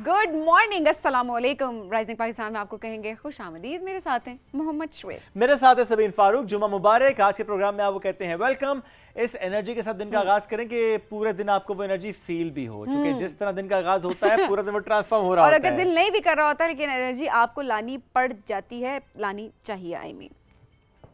Good morning, अस्सलाम वालेकुम। Rising Pakistan में आपको कहेंगे खुश आमदीद। मेरे साथ हैं मोहम्मद शुएब, मेरे साथ है सबीन फारूक। जुमा मुबारक। आज के प्रोग्राम में आपको कहते हैं वेलकम। इस एनर्जी के साथ दिन का आगाज करें कि पूरे दिन आपको वो एनर्जी फील भी हो, क्योंकि जिस तरह दिन का आगाज होता है पूरा दिन वो ट्रांसफॉर्म हो रहा और होता अगर है। दिल नहीं भी कर रहा होता लेकिन एनर्जी आपको लानी पड़ जाती है, लानी चाहिए। आई मीन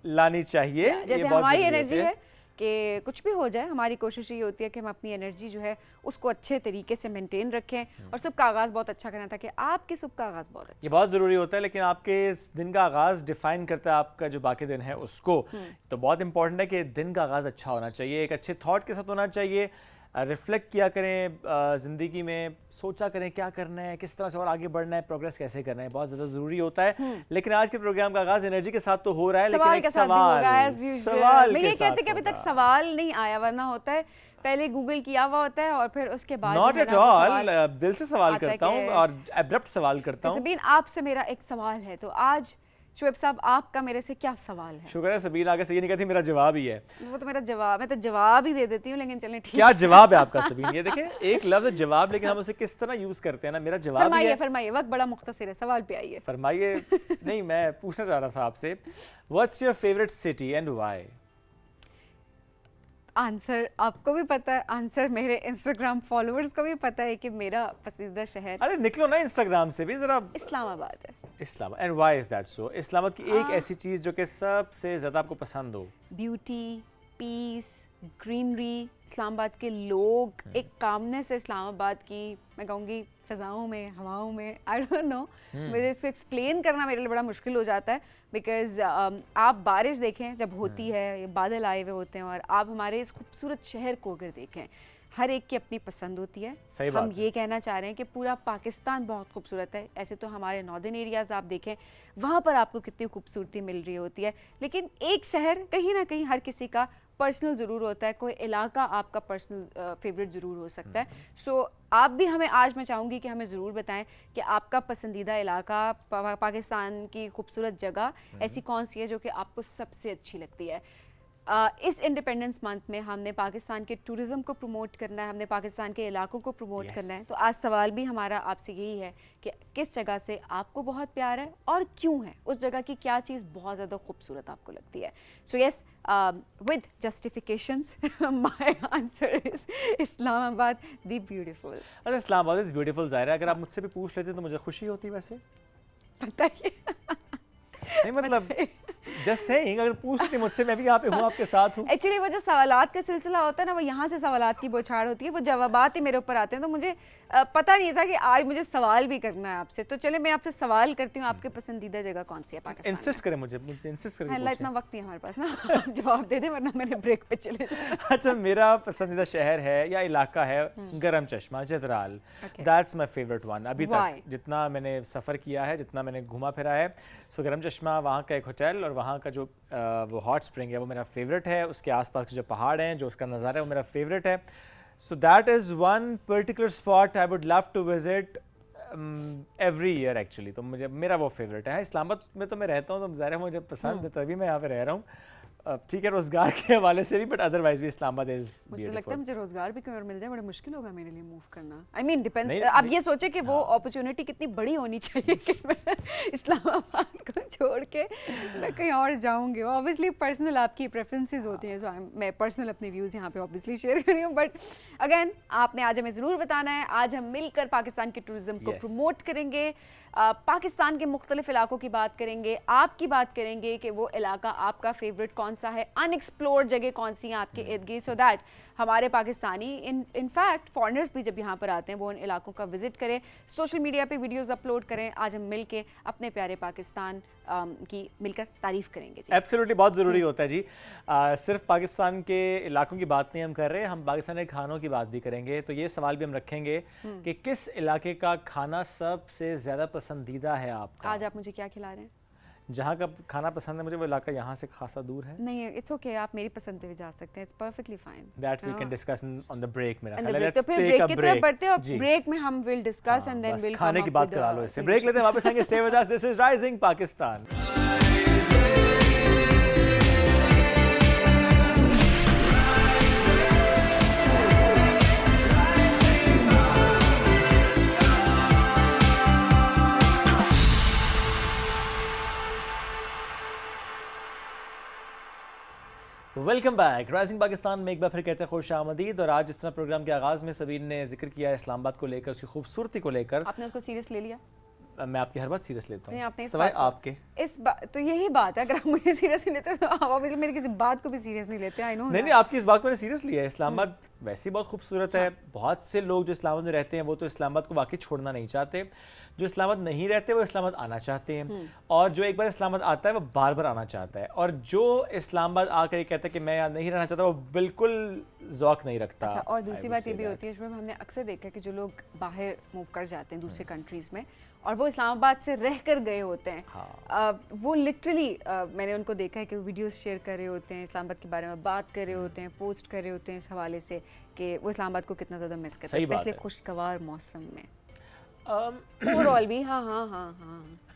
लानी चाहिए। जैसे हमारी एनर्जी है कि कुछ भी हो जाए, हमारी कोशिश ये होती है कि हम अपनी एनर्जी जो है उसको अच्छे तरीके से मेंटेन रखें और सुबह का आगाज़ बहुत अच्छा करना, ताकि आपके सुबह का आगाज़ बहुत अच्छा। ये बहुत ज़रूरी होता है, लेकिन आपके इस दिन का आगाज़ डिफाइन करता है आपका जो बाकी दिन है उसको। तो बहुत इंपॉर्टेंट है कि दिन का आगाज़ अच्छा होना चाहिए, एक अच्छे थॉट के साथ होना चाहिए। रिफ्लेक्ट किया करें ज़िंदगी में, सोचा करें क्या करना है, किस तरह से और आगे बढ़ना है, प्रोग्रेस कैसे करना है, बहुत ज़्यादा ज़रूरी होता है। लेकिन आज के प्रोग्राम का आगाज़ एनर्जी के साथ तो हो रहा है, लेकिन एक सवाल मैं ये कहते कि अभी तक सवाल नहीं आया, वरना होता है पहले गूगल किया हुआ होता है और फिर उसके बाद नॉट एट ऑल, दिल से सवाल करता हूँ और एब्रप्ट सवाल करता हूँ। सबीन, आपसे मेरा एक सवाल है, तो आज शुएब साहब आपका मेरे से क्या सवाल है? शुक्र है सबीन आगे से ये नहीं कहती मेरा जवाब ही है। वो तो मेरा जवाब, मैं तो जवाब ही दे देती हूँ, लेकिन चलें ठीक। क्या जवाब है आपका सबीन? ये देखें, एक लफ्ज जवाब, लेकिन हम उसे किस तरह यूज करते हैं ना। मेरा जवाब ही है। फरमाइए, वक्त बड़ा मुख्तसर है, सवाल पे आइए। फरमाइए। नहीं, मैं पूछना चाह रहा था आपसे, what's your favourite city and why? Answer आपको भी पता है, आंसर मेरे इंस्टाग्राम फॉलोअर्स को भी पता है कि मेरा पसंदीदा शहर, अरे निकलो ना इंस्टाग्राम से भी जरा। इस्लामाबाद है। Islam, and why is that so? Islamabad की एक ऐसी चीज जो कि सबसे ज्यादा आपको पसंद हो। ब्यूटी, पीस, ग्रीनरी, इस्लामाबाद के लोग, एक कामनेस है इस्लामाबाद की, मैं कहूँगी फ़िज़ाओं में, हवाओं में। आई डोंट नो, मुझे इसको एक्सप्लेन करना मेरे लिए बड़ा मुश्किल हो जाता है, बिकॉज आप बारिश देखें जब होती है, ये बादल आए हुए होते हैं, और आप हमारे इस खूबसूरत शहर को अगर देखें, हर एक की अपनी पसंद होती है। सही बात हम ये कहना चाह रहे हैं कि पूरा पाकिस्तान बहुत खूबसूरत है। ऐसे तो हमारे नॉर्दर्न एरियाज़ आप देखें, वहाँ पर आपको कितनी खूबसूरती मिल रही होती है, लेकिन एक शहर कहीं ना कहीं हर किसी का पर्सनल ज़रूर होता है, कोई इलाका आपका पर्सनल फेवरेट ज़रूर हो सकता है। सो आप भी हमें, आज मैं चाहूँगी कि हमें ज़रूर बताएं कि आपका पसंदीदा इलाका, पाकिस्तान की खूबसूरत जगह ऐसी कौन सी है जो कि आपको सबसे अच्छी लगती है। इस इंडिपेंडेंस मंथ में हमने पाकिस्तान के टूरिज़्म को प्रमोट करना है, हमने पाकिस्तान के इलाकों को प्रमोट करना है। तो आज सवाल भी हमारा आपसे यही है कि किस जगह से आपको बहुत प्यार है और क्यों है, उस जगह की क्या चीज़ बहुत ज़्यादा खूबसूरत आपको लगती है। So yes, with justifications, my answer is Islamabad the beautiful. अच्छा, इस्लामाबाद इज ब्यूटीफुल। ज़ाहिर है अगर आप मुझसे भी पूछ लेते तो मुझे खुशी होती। वैसे बताइए। नहीं, मतलब जस्ट सेइंग, अगर पूछती मुझसे, मैं भी यहाँ पे हूँ, आपके साथ हूँ। एक्चुअली वो जो सवालात का सिलसिला होता है ना, वो यहाँ से सवालात की बौछार होती है, वो जवाबात ही मेरे ऊपर आते हैं, तो मुझे पता नहीं था कि आज मुझे सवाल भी करना है आपसे। तो चले मैं आपसे सवाल करती हूँ, आपकी पसंदीदा जगह कौन सी है पाकिस्तान में? इंसिस्ट करें मुझे इंसिस्ट करें। अल्लाह, इतना वक्त नहीं हमारे पास ना, जवाब दे दे वरना मैंने ब्रेक पे चले जाना। अच्छा, मेरा पसंदीदा शहर है या इलाका है गरम चश्मा, Chitral. That's my favourite one. अभी तक जितना मैंने सफ़र किया है, जितना मैंने घूमा फिरा है, सो गरम चश्मा, वहाँ का एक होटल और वहाँ का जो वो हॉट स्प्रिंग है वो मेरा फेवरेट है। उसके आसपास के जो पहाड़ हैं, जो उसका नज़ारा है, वो मेरा फेवरेट है। So that is one particular spot I would love to visit every year actually. तो मुझे मेरा वो फेवरेट है। इस्लामाबाद में तो मैं रहता हूँ, तो ज़ाहिर है मुझे पसंद है, तभी मैं यहाँ पे रह रहा हूँ। ठीक है, रोजगार के हवाले से भी, बट अदरवाइज भी इस्लामाबाद इज ब्यूटीफुल। मुझे लगता है मुझे रोजगार भी कहीं और मिल जाए, बड़ा मुश्किल होगा मेरे लिए मूव करना। आई मीन डिपेंड्स, अब ये सोचे कि वो अपॉर्चुनिटी कितनी बड़ी होनी चाहिए कि मैं इस्लामाबाद को छोड़ के मैं कहीं और जाऊंगी। ऑब्वियसली पर्सनल आपकी प्रेफरेंसेस होती हैं, जो मैं पर्सनल अपने व्यूज़ यहाँ पे ऑब्वियसली शेयर कर रही हूँ, बट अगेन आपने आज हमें ज़रूर बताना है। आज हम मिलकर पाकिस्तान के टूरिज्म को प्रमोट करेंगे, पाकिस्तान के मुख्तलिफ इलाकों की बात करेंगे, आपकी बात करेंगे कि वो इलाका आपका फेवरेट कौन सा है, अनएक्सप्लोर्ड जगह कौन सी हैं आपके इर्द गिर्द, सो दैट हमारे पाकिस्तानी इनफैक्ट फॉरेनर्स भी जब यहाँ पर आते हैं वो उन इलाकों का विजिट करें, सोशल मीडिया पे वीडियोस अपलोड करें। आज हम मिल के अपने प्यारे पाकिस्तान की मिलकर तारीफ़ करेंगे। एब्सोल्युटली, बहुत ज़रूरी होता है जी। सिर्फ पाकिस्तान के इलाकों की बात नहीं हम कर रहे, हम पाकिस्तान के खानों की बात भी करेंगे। तो ये सवाल भी हम रखेंगे कि किस इलाके का खाना सबसे ज़्यादा पसंदीदा है आपका। आज आप मुझे क्या खिला रहे हैं? जहाँ का खाना पसंद है मुझे, वो इलाका यहाँ से खासा दूर है। नहीं, इट्स ओके, आप मेरी पसंद पे भी जा सकते हैं, it's perfectly fine. That we can discuss on the break. मेरा लेट्स टेक अ ब्रेक। बढ़ते हैं और ब्रेक में हम will discuss and then will खाने की बात करा लो इससे। ब्रेक लेते हैं, वापस आएंगे। Stay with us, this is rising Pakistan. Welcome back. Rising Pakistan में एक बार फिर कहते हैं खुश आमदीद। और आज जिस तरह प्रोग्राम के आगाज़ में सबीन ने जिक्र किया इस्लामाबाद को लेकर, उसकी खूबसूरती को लेकर, आपने उसको सीरियस ले लिया? मैं आपकी हर बात सीरियस लेता नहीं, आपने हूँ इस सवाए बात को- आपके। इस बात तो यही बात है, अगर आप मुझे सीरियस नहीं लेते तो आप obviously मेरी किसी बात को भी सीरियस नहीं लेते। आई नो नहीं, आपकी इस बात को मैंने सीरियस लिया है। इस्लामाबाद वैसे ही बहुत खूबसूरत है। बहुत से लोग जो इस्लामाबाद में रहते हैं वो तो इस्लामाबाद को वाकई छोड़ना नहीं चाहते। जो इस्लामाबाद नहीं रहते वो इस्लामाबाद आना चाहते हैं, और जो एक बार इस्लामाबाद आता है वो बार बार आना चाहता है। और जो इस्लामाबाद आकर ये कहता है कि मैं यहाँ नहीं रहना चाहता, वो बिल्कुल ज़ौक नहीं रखता। अच्छा, और दूसरी बात ये भी होती है जो हमने अक्सर देखा है कि जो लोग बाहर मूव कर जाते हैं दूसरे कंट्रीज़ में और वो इस्लामाबाद से रह कर गए होते हैं, वो लिटरली मैंने उनको देखा है कि वो वीडियोस शेयर कर रहे होते हैं, इस्लामाबाद के बारे में बात कर रहे होते हैं, पोस्ट कर रहे होते हैं इस हवाले से कि वो इस्लामाबाद को कितना ज़्यादा मिस करते हैं, स्पेशली खुशगवार मौसम में। ओवरऑल भी हाँ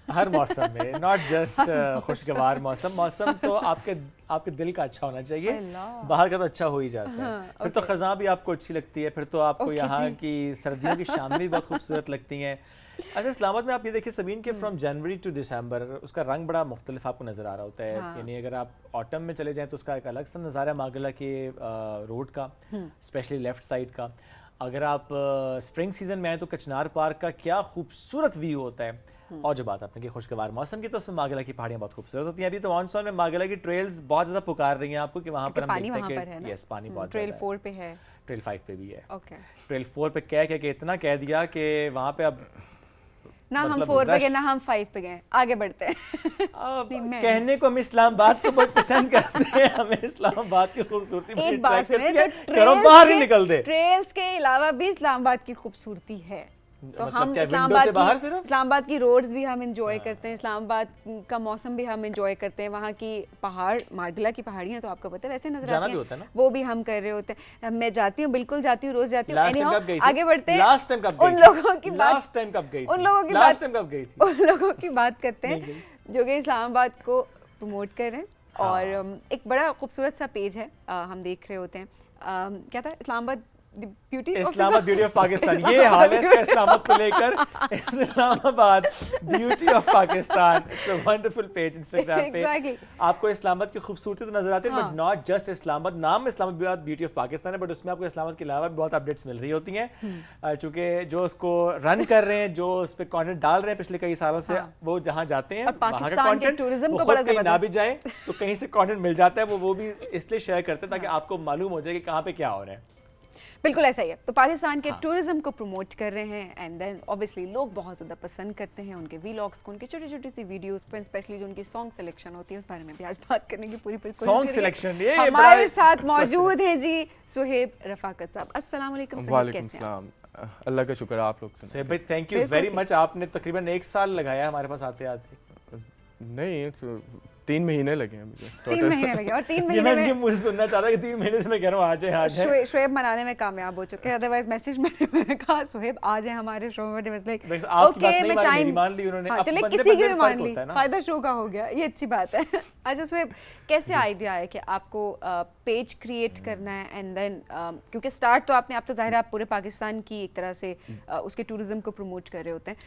हर मौसम में, नॉट जस्ट खुशगवार मौसम। मौसम तो आपके दिल का अच्छा होना चाहिए, बाहर का तो अच्छा हो ही जाता है। फिर तो खज़ां भी आपको अच्छी लगती है, फिर तो आपको यहाँ की सर्दियों की शाम भी बहुत खूबसूरत लगती हैं। अच्छा, इस्लामाबाद में आप ये देखिए सबीन के फ्रॉम जनवरी टू दिसंबर उसका रंग बड़ा मुख्तलिफ आपको नज़र आ रहा होता है। यानी अगर आप ऑटम में चले जाएँ तो उसका एक अलग सा नज़ारा है मागला के रोड का, स्पेशली लेफ्ट साइड का। अगर आप स्प्रिंग सीजन में आए तो कचनार पार्क का क्या खूबसूरत व्यू होता है। और जो बात आपने की खुशगवार मौसम की, तो उसमें मागला की पहाड़ियाँ बहुत खूबसूरत होती हैं। अभी तो मानसून में मागला की ट्रेल्स बहुत ज़्यादा पुकार रही हैं आपको कि वहाँ पर हम देखते हैं कि यस, पानी बहुत ट्रेल 4 पे है, ट्रेल 5 पे भी है। ओके, ट्रेल 4 पे कह के इतना कह दिया कि वहाँ पे अब ना हम 4 पे गए ना हम 5 पे गए, आगे बढ़ते हैं। कहने को हम इस्लामाबाद को बहुत पसंद करते हैं, हमें इस्लामाबाद की खूबसूरती एक बात सुने तो घरों बाहर ही निकल दे। ट्रेल्स के अलावा भी इस्लामाबाद की खूबसूरती है, तो मतलब हम क्या इस्लामाबाद की रोड्स भी हम एंजॉय करते हैं, इस्लामाबाद का मौसम भी हम एंजॉय करते हैं, वहाँ की पहाड़, मार्गला की पहाड़ियाँ तो आपको पता है वैसे नजर आती हैं, वो भी हम कर रहे होते हैं। मैं जाती हूँ, बिल्कुल जाती हूँ, रोज जाती हूँ। आगे बढ़ते हैं, उन लोगों की बात करते हैं जो कि इस्लामाबाद को प्रमोट कर रहे हैं। और एक बड़ा खूबसूरत सा पेज है, हम देख रहे होते हैं, क्या था, इस्लामाबाद ब्यूटी ऑफ पाकिस्तान। ये हाल है इसका इस्लामाबाद को लेकर। Islamabad beauty of Pakistan, it's a wonderful page Instagram पे। आपको इस्लामाबाद की खूबसूरती तो नजर आती है, बट नॉट जस्ट इस्लामाबाद। नाम इस्लामाबाद ब्यूटी ऑफ पाकिस्तान है, बट उसमें आपको इस्लामाबाद के अलावा भी बहुत अपडेट्स मिल रही होती हैं। चूंकि जो उसको रन कर रहे हैं, जो उस पर कंटेंट डाल रहे हैं पिछले कई सालों से, वो जहाँ जाते हैं वहाँ का कंटेंट, वो खुद कहीं ना भी जाए तो कहीं से कंटेंट मिल जाता है। वो भी इसलिए शेयर करते हैं ताकि आपको मालूम हो जाए कि कहाँ पे क्या हो रहा है। बिल्कुल ऐसा ही है। तो पाकिस्तान के टूरिज्म को प्रमोट कर रहे हैं, एंड देन ऑब्वियसली लोग बहुत ज़्यादा पसंद करते हैं उनके व्लॉग्स को, उनकी छोटी छोटी सी वीडियोस पर, स्पेशली जो उनकी सॉन्ग सिलेक्शन होती है उस बारे में भी आज बात करने की पूरी सॉन्ग सिलेक्शन। ये हमारे साथ मौजूद हैं जी सुहेब रफाकत साहब। अस्सलाम वालेकुम। कैसे हैं? अल्लाह का शुक्र, आप लोग सुहेब भाई थैंक यू वेरी मच। आपने तकरीबन 1 साल लगाया हमारे पास आते आते। नहीं, 3 महीने लगे हैं मुझे। 3 महीने लगे, और 3 महीने में मुझे सुनना चाहता कि 3 महीने से मैं कह रहा हूँ आ जाए। शोएब मनाने में कामयाब हो चुके हैं, अदरवाइज मैसेज मैंने कहा शोएब आ जाए हमारे शो में, ओके मैं टाइम मान ली उन्होंने, चलिए किसी की भी मान ली, फायदा शो का हो गया, ये अच्छी बात है। अच्छा शोएब, कैसे आइडिया है कि आपको पेज क्रिएट करना है, एंड देन क्योंकि स्टार्ट तो आपने, आप तो जाहिर है आप पूरे पाकिस्तान की एक तरह से उसके टूरिज्म को प्रमोट कर रहे होते हैं,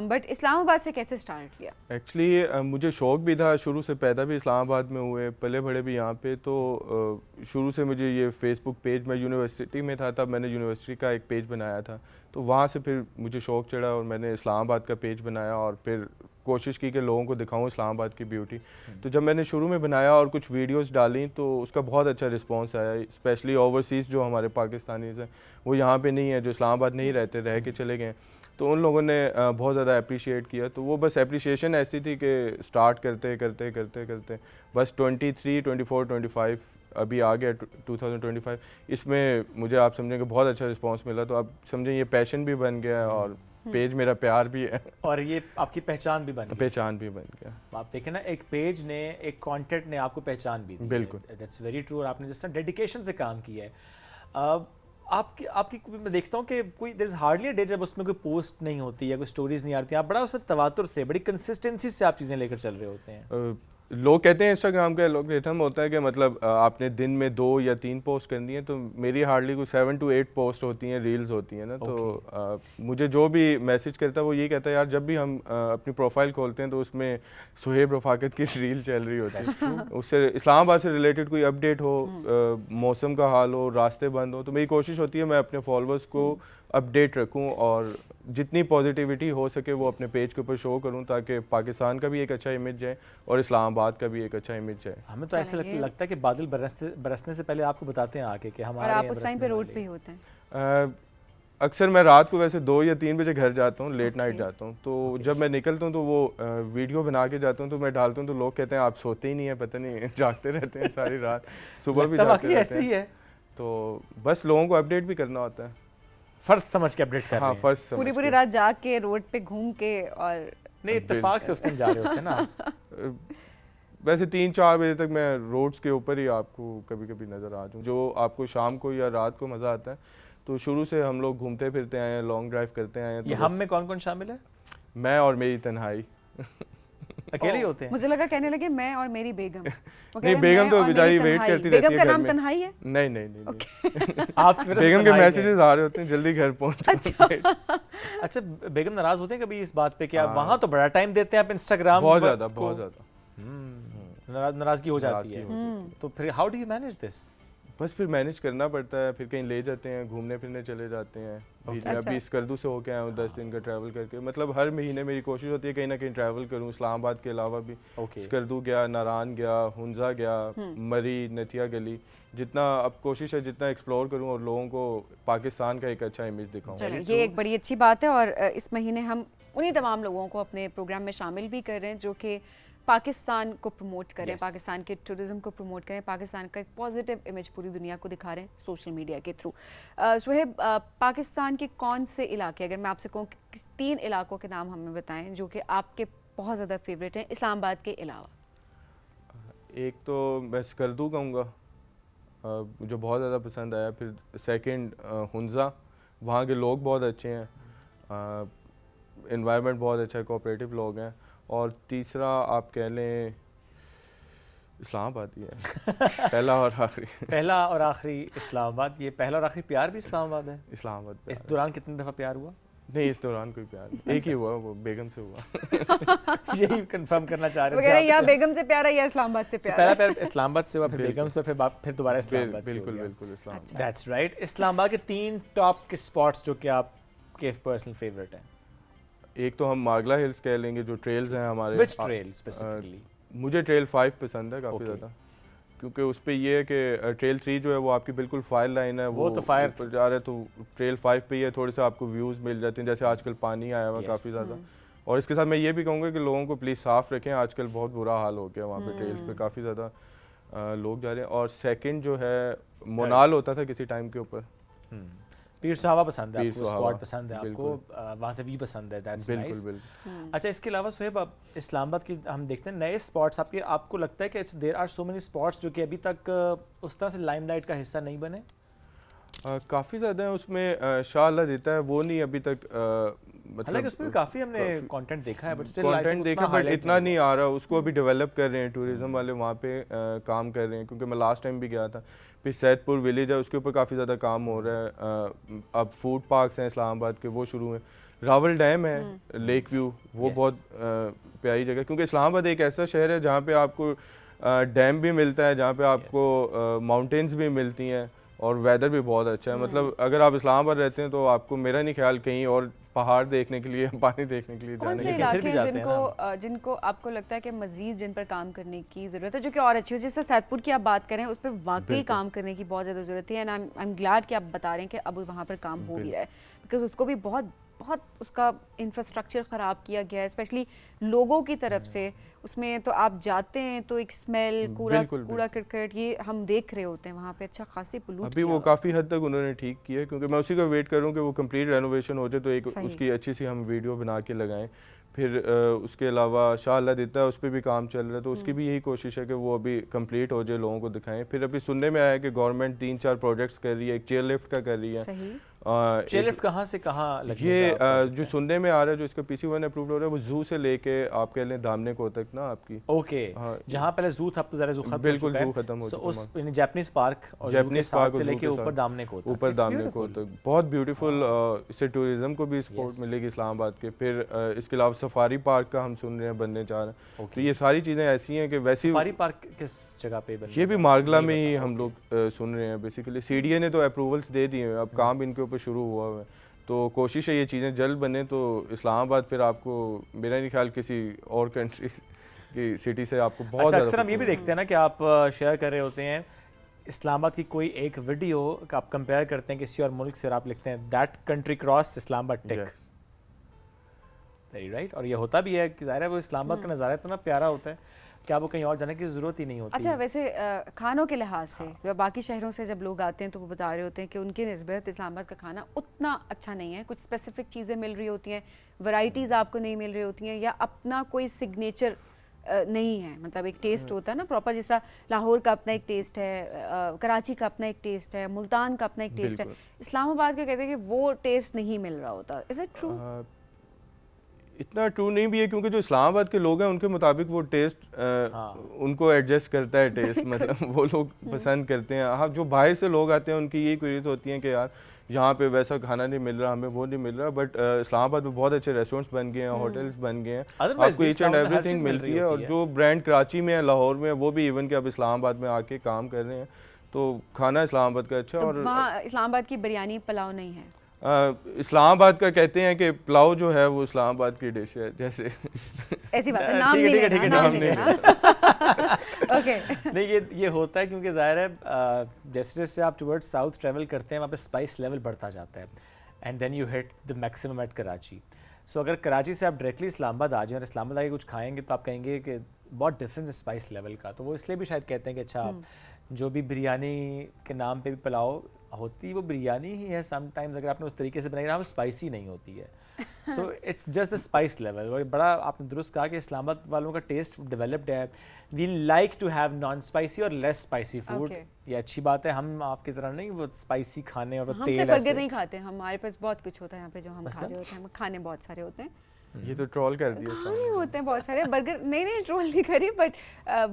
बट इस्लामाबाद से कैसे स्टार्ट किया? एक्चुअली मुझे शौक भी था शुरू से, पैदा भी इस्लामाबाद में हुए, पले बड़े भी यहाँ पे, तो शुरू से मुझे ये फेसबुक पेज, मैं यूनिवर्सिटी में था तब मैंने यूनिवर्सिटी का एक पेज बनाया था, तो वहाँ से फिर मुझे शौक चढ़ा और मैंने इस्लामाबाद का पेज बनाया और फिर कोशिश की कि लोगों को दिखाऊं इस्लामाबाद की ब्यूटी। तो जब मैंने शुरू में बनाया और कुछ वीडियोस डाली तो उसका बहुत अच्छा रिस्पांस आया, स्पेशली ओवरसीज़ जो हमारे पाकिस्तानीज़ हैं वो यहाँ पे नहीं है, जो इस्लामाबाद नहीं रहते, रह के चले गए, तो उन लोगों ने बहुत ज़्यादा अप्रिशिएट किया। तो वो बस अप्रिशिएशन ऐसी थी कि स्टार्ट करते करते करते करते बस 23, 24, 25 अभी आ गया 2025, इसमें मुझे आप समझें कि बहुत अच्छा रिस्पांस मिला, तो आप समझें ये पैशन भी बन गया और पेज मेरा प्यार भी है और ये आपकी पहचान भी बन गया। आप देखें ना, एक पेज ने, एक कंटेंट ने आपको पहचान भी दी। बिल्कुल, दैट्स वेरी ट्रू। और आपने जिस तरह डेडिकेशन से काम किया है, आपकी मैं देखता हूँ कि कोई there is hardly a day जब उसमें कोई पोस्ट नहीं होती या कोई स्टोरीज नहीं आती, आप बड़ा उसमें तवातुर से, बड़ी कंसिस्टेंसी से आप चीज़ें लेकर चल रहे होते हैं। लोग कहते हैं इंस्टाग्राम का एल्गोरिथम होता है कि मतलब आपने दिन में 2 या 3 पोस्ट करनी है, तो मेरी हार्डली कोई 7 to 8 पोस्ट होती हैं, रील्स होती हैं ना। तो मुझे जो भी मैसेज करता है वो ये कहता है यार जब भी हम अपनी प्रोफाइल खोलते हैं तो उसमें सुहेब रफाकत की रील चल रही होती है, उससे इस्लामाबाद से रिलेटेड कोई अपडेट हो, मौसम का हाल हो, रास्ते बंद हो, तो मेरी कोशिश होती है मैं अपने फॉलोअर्स को अपडेट रखूं और जितनी पॉजिटिविटी हो सके वो अपने पेज के ऊपर शो करूं, ताकि पाकिस्तान का भी एक अच्छा इमेज जाए और इस्लामाबाद का भी एक अच्छा इमेज जाए। हमें तो ऐसा लगता है कि बादल बरसने से पहले आपको बताते हैं आके कि हमारे और आप उस टाइम पे रोड पे ही होते हैं? अक्सर मैं रात को वैसे 2 या 3 बजे घर जाता हूँ, लेट नाइट जाता हूँ, तो जब मैं निकलता हूँ तो वो वीडियो बना के जाता हूँ तो मैं डालता हूँ, तो लोग कहते हैं आप सोते ही नहीं है, पता नहीं जागते रहते हैं सारी रात, सुबह भी जागते रहते हैं। तो बस लोगों को अपडेट भी करना होता है, फर्ज समझ के अपडेट कर रहे हैं। फर्ज समझ पूरी रात जाग के रोड पे घूम के, और नहीं इत्तेफाक से उस टाइम जा रहे होते हैं ना। वैसे 3-4 बजे तक मैं रोड्स के ऊपर ही आपको कभी कभी नज़र आ जाऊँ, जो आपको शाम को या रात को मज़ा आता है। तो शुरू से हम लोग घूमते फिरते आए हैं, लॉन्ग ड्राइव करते आए हैं। ये हम में कौन कौन शामिल है? मैं और मेरी तन्हाई। अकेले ही होते हैं? मुझे लगा कहने लगे मैं और मेरी बेगम। नहीं, बेगम तो बेचारी वेट करती रहती है। बेगम का नाम तन्हाई है? नहीं नहीं नहीं, नहीं। आप बेगम के मैसेजेस आ रहे होते हैं जल्दी घर पहुंचो। अच्छा, बेगम नाराज होते हैं कभी इस बात पे कि आप वहाँ तो बड़ा टाइम देते हैं आप इंस्टाग्राम? बहुत ज़्यादा नाराजगी हो जाती है। तो फिर how do you manage this? बस फिर मैनेज करना पड़ता है, फिर कहीं ले जाते हैं, घूमने फिरने चले जाते हैं। अभी स्कर्दू से होके आया हूँ 10 दिन का ट्रैवल करके, मतलब हर महीने मेरी कोशिश होती है कहीं ना कहीं ट्रैवल करूँ, इस्लामाबाद के अलावा भी। स्कर्दू गया, नारान गया, हुंजा गया, मरी, नथिया गली, जितना अब कोशिश है जितना एक्सप्लोर करूँ और लोगों को पाकिस्तान का एक अच्छा इमेज दिखाऊँ। ये एक बड़ी अच्छी बात है, और इस महीने हम उन्हीं तमाम लोगों को अपने प्रोग्राम में शामिल भी कर रहे हैं जो कि पाकिस्तान को प्रमोट करें, पाकिस्तान के टूरिज्म को प्रमोट करें, पाकिस्तान का एक पॉजिटिव इमेज पूरी दुनिया को दिखा रहे हैं सोशल मीडिया के थ्रू। सुहेब, पाकिस्तान के कौन से इलाके, अगर मैं आपसे कहूँ कि 3 इलाकों के नाम हमें बताएं जो कि आपके बहुत ज़्यादा फेवरेट हैं इस्लामाबाद के अलावा? एक तो मैं स्कर्दू कहूँगा, मुझे बहुत ज़्यादा पसंद आया। फिर सेकंड हुंजा, वहाँ के लोग बहुत अच्छे हैं, एनवायरनमेंट बहुत अच्छा है, कोऑपरेटिव लोग हैं। और तीसरा आप कह लें इस्लामाबाद ही है। पहला और आखिरी इस्लामाबाद। ये पहला और आखिरी प्यार भी इस्लामाबाद है? इस्लामाबाद। इस दौरान कितनी दफ़ा प्यार हुआ? नहीं, इस दौरान कोई प्यार नहीं, एक ही हुआ, वो बेगम से हुआ। यही कंफर्म करना चाह रहे थे। या बेगम से प्यार है या इस्लामाबाद से प्यार? पहला प्यार इस्लामाबाद से हुआ, फिर बेगम से, फिर दोबारा इस्लामाबाद से। बिल्कुल इस्लामाबाद। That's right. इस्लामाबाद के 3 टॉप के स्पॉट्स जो कि आपके पर्सनल फेवरेट हैं? एक तो हम मागला हिल्स कह लेंगे, जो ट्रेल्स हैं हमारे। Which trail specifically? मुझे ट्रेल 5 पसंद है काफ़ी ज़्यादा, क्योंकि उस पे ये है कि ट्रेल 3 जो है वो आपकी बिल्कुल फायर लाइन है, वो तो फायर पर जा रहा है, तो ट्रेल 5 पे ये थोड़े से आपको व्यूज़ मिल जाते हैं, जैसे आजकल पानी आया हुआ काफ़ी ज़्यादा। और इसके साथ मैं ये भी कहूँगा कि लोगों को प्लीज़ साफ़ रखें, आजकल बहुत बुरा हाल हो गया वहाँ पे, ट्रेल्स पे काफ़ी ज़्यादा लोग जा रहे हैं। और सेकेंड जो है मोनाल होता था किसी टाइम के ऊपर। पीर साहबा पसंद है आपको, स्पॉट पसंद है आपको, वहाँ से व्यू पसंद है, दैट्स नाइस। अच्छा, इसके अलावा सुहेब, अब इस्लामाबाद की हम देखते हैं नए स्पॉट्स आपको लगता है कि there are so many spots जो कि अभी तक उस तरह से लाइमलाइट का हिस्सा नहीं बने? काफ़ी ज़्यादा है उसमें, शाह अल्लाह देता है, वो नहीं अभी तक, मतलब उसमें काफ़ी हमने कंटेंट देखा है, बट स्टिल कंटेंट देखा, बट इतना नहीं आ रहा। उसको अभी डेवलप कर रहे हैं, टूरिज्म वाले वहाँ पे काम कर रहे हैं, क्योंकि मैं लास्ट टाइम भी गया था। फिर सैदपुर विलेज है, उसके ऊपर काफ़ी ज़्यादा काम हो रहा है। अब फूड पार्क्स हैं इस्लामाबाद के, वो शुरू हैं। रावल डैम है, लेक व्यू, वो बहुत प्यारी जगह, क्योंकि इस्लामाबाद एक ऐसा शहर है जहाँ पे आपको डैम भी मिलता है, जहाँ पे आपको माउंटेन्स भी मिलती हैं, और वेदर भी बहुत अच्छा है। मतलब अगर आप इस्लामाबाद रहते हैं तो आपको मेरा नहीं ख्याल कहीं और पहाड़ देखने के लिए, पानी देखने के लिए जाने के लिए जिनको आपको लगता है कि मजीद जिन पर काम करने की ज़रूरत है, जो कि और अच्छी हो, जैसे सैदपुर की आप बात करें, उस पर वाकई काम करने की बहुत ज़्यादा ज़रूरत है। एंड आई एम ग्लैड कि आप बता रहे हैं कि अब वहाँ पर काम हो भी रहा है, बिकॉज उसको भी बहुत उसका इंफ्रास्ट्रक्चर ख़राब किया गया है, स्पेशली लोगों की तरफ से। उसमें तो आप जाते हैं तो एक स्मेल, कूड़ा करकट, ये हम देख रहे होते हैं वहाँ पे। अच्छा खासी पोल्यूट अभी वो काफ़ी हद तक उन्होंने ठीक किया है, क्योंकि मैं उसी का वेट कर रहा हूँ कि वो कंप्लीट रेनोवेशन हो जाए, तो एक उसकी अच्छी सी हम वीडियो बना के लगाएं। फिर उसके अलावा शाह अल्लाह देता है, उस पर भी काम चल रहा है, तो उसकी भी यही कोशिश है कि वो अभी कंप्लीट हो जाए, लोगों को दिखाएं। फिर अभी सुनने में आया है कि गवर्नमेंट 3-4 प्रोजेक्ट्स कर रही है, एक चेयर लिफ्ट का कर रही है, चेयर लिफ्ट कहाँ से कहाँ लगने ये का project जो है? सुनने में आ रहा है, जो इसका PC1 अप्रूव्ड हो रहा है, वो जू से लेके आप कह लें दामने को तक ना आपकी ओके जहाँ पहले जू था अब तो ज़रा जू खत्म बिल्कुल हो चुका है। जू खत्म हो So, चुका उस जापानीज पार्क और जू के जापानीज साथ पार्क से और लेके जू के ऊपर साथ दामने को तक ऊपर It's दामने को beautiful. तक बहुत ब्यूटीफुल। इससे टूरिज्म को भी सपोर्ट Yes. मिलेगी इस्लामाबाद के। फिर इसके अलावा सफारी पार्क का हम सुन रहे हैं बनने जा रहे हैं। तो ये सारी चीज़ें ऐसी हैं कि वैसी सफारी पार्क किस जगह पे बन ये भी रहा है? मारगला नहीं में ही पता, हम okay. लोग सुन रहे हैं। बेसिकली CDA ने तो अप्रूवल्स दे दिए हैं, अब काम इनके ऊपर शुरू हुआ हुआ है। तो कोशिश है ये चीज़ें जल्द बने तो इस्लामाबाद फिर आपको मेरा नहीं ख्याल किसी और कंट्री की सिटी से आपको बहुत अच्छा ज़्यादा अक्सर हम ये भी देखते हैं ना कि आप शेयर कर रहे होते हैं इस्लामाबाद की कोई एक वीडियो का आप कंपेयर करते हैं किसी और मुल्क से और आप लिखते हैं that country cross Islamabad tick. Yes. Very right. और ये होता भी है कि ज़ाहिर है वो इस्लामाबाद का नज़ारा इतना प्यारा होता है कि आपको कहीं और जाने की ज़रूरत ही नहीं होती। अच्छा वैसे खानों के लिहाज से जब बाकी शहरों से जब लोग आते हैं तो वो बता रहे होते हैं कि उनके निस्बत इस्लामाबाद का खाना उतना अच्छा नहीं है, कुछ स्पेसिफिक चीज़ें मिल रही होती हैं, वैरायटीज़ आपको नहीं मिल रही होती हैं, या अपना कोई सिग्नेचर नहीं है। मतलब एक टेस्ट होता है ना प्रॉपर, जिस तरह लाहौर का अपना एक टेस्ट है, कराची का अपना एक टेस्ट है, मुल्तान का अपना एक टेस्ट है, इस्लामाबाद का कहते हैं कि वो टेस्ट नहीं मिल रहा होता। Is it true? इतना ट्रू नहीं भी है क्योंकि जो इस्लामाबाद के लोग हैं उनके मुताबिक वो टेस्ट उनको एडजस्ट करता है टेस्ट मतलब वो लोग पसंद करते हैं। हाँ जो बाहर से लोग आते हैं उनकी यही क्वेरीज होती हैं कि यार यहाँ पे वैसा खाना नहीं मिल रहा, हमें वो नहीं मिल रहा। बट इस्लामाबाद में बहुत अच्छे रेस्टोरेंट्स बन गए हैं, होटल्स बन गए हैं, आपको ईच एंड एवरीथिंग मिलती है। और जो ब्रांड कराची में है, लाहौर में है, वो भी इवन कि अब इस्लामाबाद में आके काम कर रहे हैं। तो खाना इस्लामाबाद का अच्छा। और वहाँ इस्लामाबाद की बिरयानी पुलाव नहीं है? इस्लामाबाद का कहते हैं कि पुलाव जो है वो इस्लामाबाद की डिश है जैसे ऐसी बात है, नाम नहीं लेना, नाम नहीं लेना। ओके नहीं ये होता है क्योंकि ज़ाहिर है जैसे जैसे आप टुवर्ड्स साउथ ट्रैवल करते हैं वहाँ पे स्पाइस लेवल बढ़ता जाता है and then you hit the maximum at Karachi. So अगर कराची से आप डायरेक्टली इस्लामाबाद आ जाएं और इस्लामाबाद आके कुछ खाएंगे तो आप कहेंगे कि बहुत डिफरेंस है स्पाइस लेवल का। तो वो इसलिए भी शायद कहते हैं कि अच्छा जो भी बिरयानी के नाम पे भी पुलाव होती वो बिरयानी ही है समटाइम्स, अगर आपने उस तरीके से बनाई ना वो स्पाइसी नहीं होती है। So it's just the spice level. और बड़ा आपने दुरुस्त कहा कि इस्लामाबाद वालों का टेस्ट डेवलप्ड है। We like to have non spicy और लेस स्पाइसी फूड। ये अच्छी बात है, हम आपकी तरह नहीं वो स्पाइसी खाने और हम तेल बर्गर नहीं खाते, हमारे पास बहुत कुछ होता है यहाँ पे जो हम खा रहे होते हैं, खाने बहुत सारे होते हैं। ये तो ट्रोल कर दिया खाने होते हैं बहुत सारे बर्गर। नहीं ट्रोल नहीं करी, बट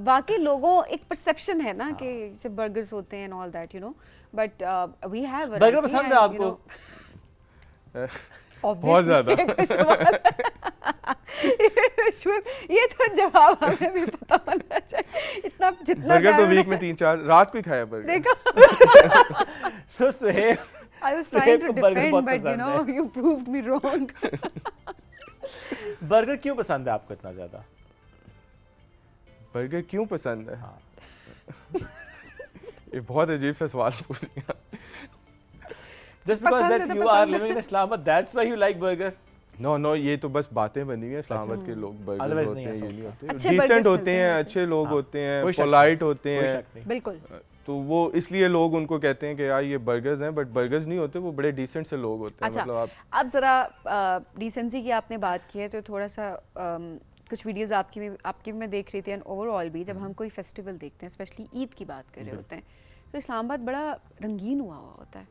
बाकी लोगों एक परसेप्शन है ना कि जैसे बर्गर्स होते हैं and all that you know, but we have burger पसंद है आपको? बहुत ज्यादा। ये तो जवाब हमें भी पता होना चाहिए। इतना जितना बर्गर तो वीक में 3-4 रात को ही खाया बर्गर। देखा सो Suhaib I was trying to defend but you know you proved me wrong. Burger क्यों पसंद है आपको इतना ज्यादा? बर्गर क्यों पसंद है? हाँ। ये बहुत अजीब सा सवाल पूछ लिया। Just because that you are living in Islamabad, that's why you like burger? No ये तो बस बातें बनी हुई हैं। इस्लामाबाद के लोग बर्गर होते हैं, ये नहीं होते, अच्छे डिसेंट burgers होते मिलते हैं, हैं अच्छे लोग होते हैं, कोई शक पोलाइट नहीं, होते कोई हैं। शक नहीं। बिल्कुल। तो वो इसलिए लोग उनको कहते हैं कि यार ये बर्गर्स हैं, बट बर्गर्स नहीं होते, वो बड़े डिसेंट से लोग होते हैं। अच्छा, मतलब अब ज़रा डिसेंसी की आपने बात की है तो थोड़ा सा कुछ वीडियोस आपकी भी मैं देख रही थी एंड ओवरऑल भी जब हम कोई फेस्टिवल देखते हैं, स्पेशली ईद की बात कर रहे होते हैं, तो इस्लामाबाद बड़ा रंगीन हुआ होता है।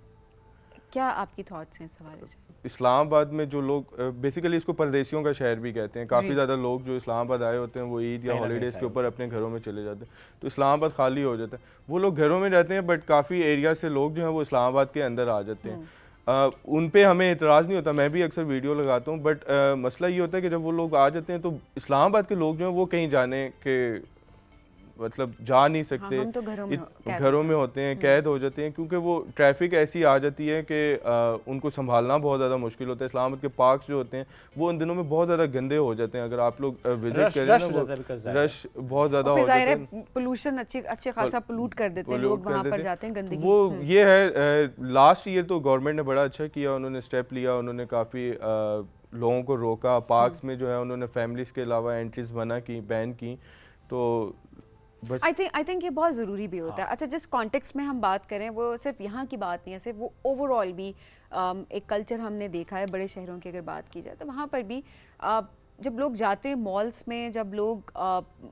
क्या आपकी थॉट्स हैं इस हवाले से? इस्लामाबाद में जो लोग बेसिकली इसको परदेसियों का शहर भी कहते हैं। काफ़ी ज़्यादा लोग जो इस्लामाबाद आए होते हैं वो ईद या हॉलीडेज़ के ऊपर अपने घरों में चले जाते हैं, तो इस्लामाबाद खाली हो जाता है। वो लोग घरों में रहते हैं बट काफ़ी एरिया से लोग जो हैं वो इस्लामाबाद के अंदर आ जाते हैं। उन पे हमें इतराज़ नहीं होता, मैं भी अक्सर वीडियो लगाता हूँ, बट मसला ये होता है कि जब वो लोग आ जाते हैं तो इस्लामाबाद के लोग जो हैं वो कहीं जाने के मतलब जा नहीं सकते। हम तो घरों में होते हैं, कैद हो जाते हैं, क्योंकि वो ट्रैफिक ऐसी आ जाती है कि उनको संभालना बहुत ज़्यादा मुश्किल होता है। इस्लामाबाद के पार्क्स जो होते हैं वो उन दिनों में बहुत ज़्यादा गंदे हो जाते हैं। अगर आप लोग विजिट करें ना, रश बहुत ज़्यादा हो जाता है, पोल्यूशन अच्छे खासा पोल्यूट कर देते हैं लोग, वहाँ पर जाते हैं गंदगी। वो ये है लास्ट ईयर तो गवर्नमेंट ने बड़ा अच्छा किया, उन्होंने स्टेप लिया, उन्होंने काफ़ी लोगों को रोका। पार्क्स में जो है उन्होंने फैमिलीज़ के अलावा एंट्रीज मना की, बैन की। तो आई थिंक ये बहुत ज़रूरी भी होता है। अच्छा, जिस कॉन्टेक्स्ट में हम बात करें वो सिर्फ यहाँ की बात नहीं है, सिर्फ वो ओवरऑल भी एक कल्चर हमने देखा है बड़े शहरों की अगर बात की जाए तो वहाँ पर भी जब लोग जाते हैं मॉल्स में, जब लोग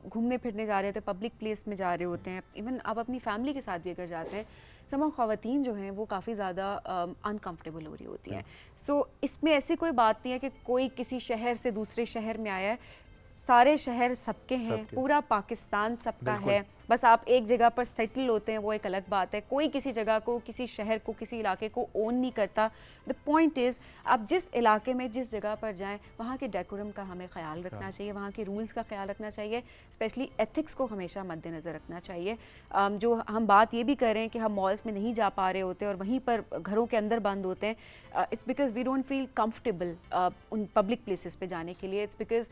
घूमने फिरने जा रहे होते हैं, पब्लिक प्लेस में जा रहे होते हैं, इवन आप अपनी फैमिली के साथ भी अगर जाते हैं, तमाम ख़वातीन जो हैं वो काफ़ी ज़्यादा अनकम्फर्टेबल हो रही होती हैं। सो इसमें ऐसी कोई बात नहीं है कि कोई किसी शहर से दूसरे शहर में आया है, सारे शहर सबके हैं, पूरा पाकिस्तान सबका है, बस आप एक जगह पर सेटल होते हैं वो एक अलग बात है। कोई किसी जगह को, किसी शहर को, किसी इलाके को ओन नहीं करता। द पॉइंट इज़ आप जिस इलाके में, जिस जगह पर जाएं, वहाँ के डेकोरम का हमें ख्याल रखना चाहिए, वहाँ के रूल्स का ख्याल रखना चाहिए, स्पेशली एथिक्स को हमेशा मद्देनज़र रखना चाहिए। जो हम बात ये भी कर रहे हैं कि हम मॉल्स में नहीं जा पा रहे होते और वहीं पर घरों के अंदर बंद होते हैं, it's because we don't feel comfortable उन पब्लिक प्लेसेस पे जाने के लिए। इट्स बिकॉज़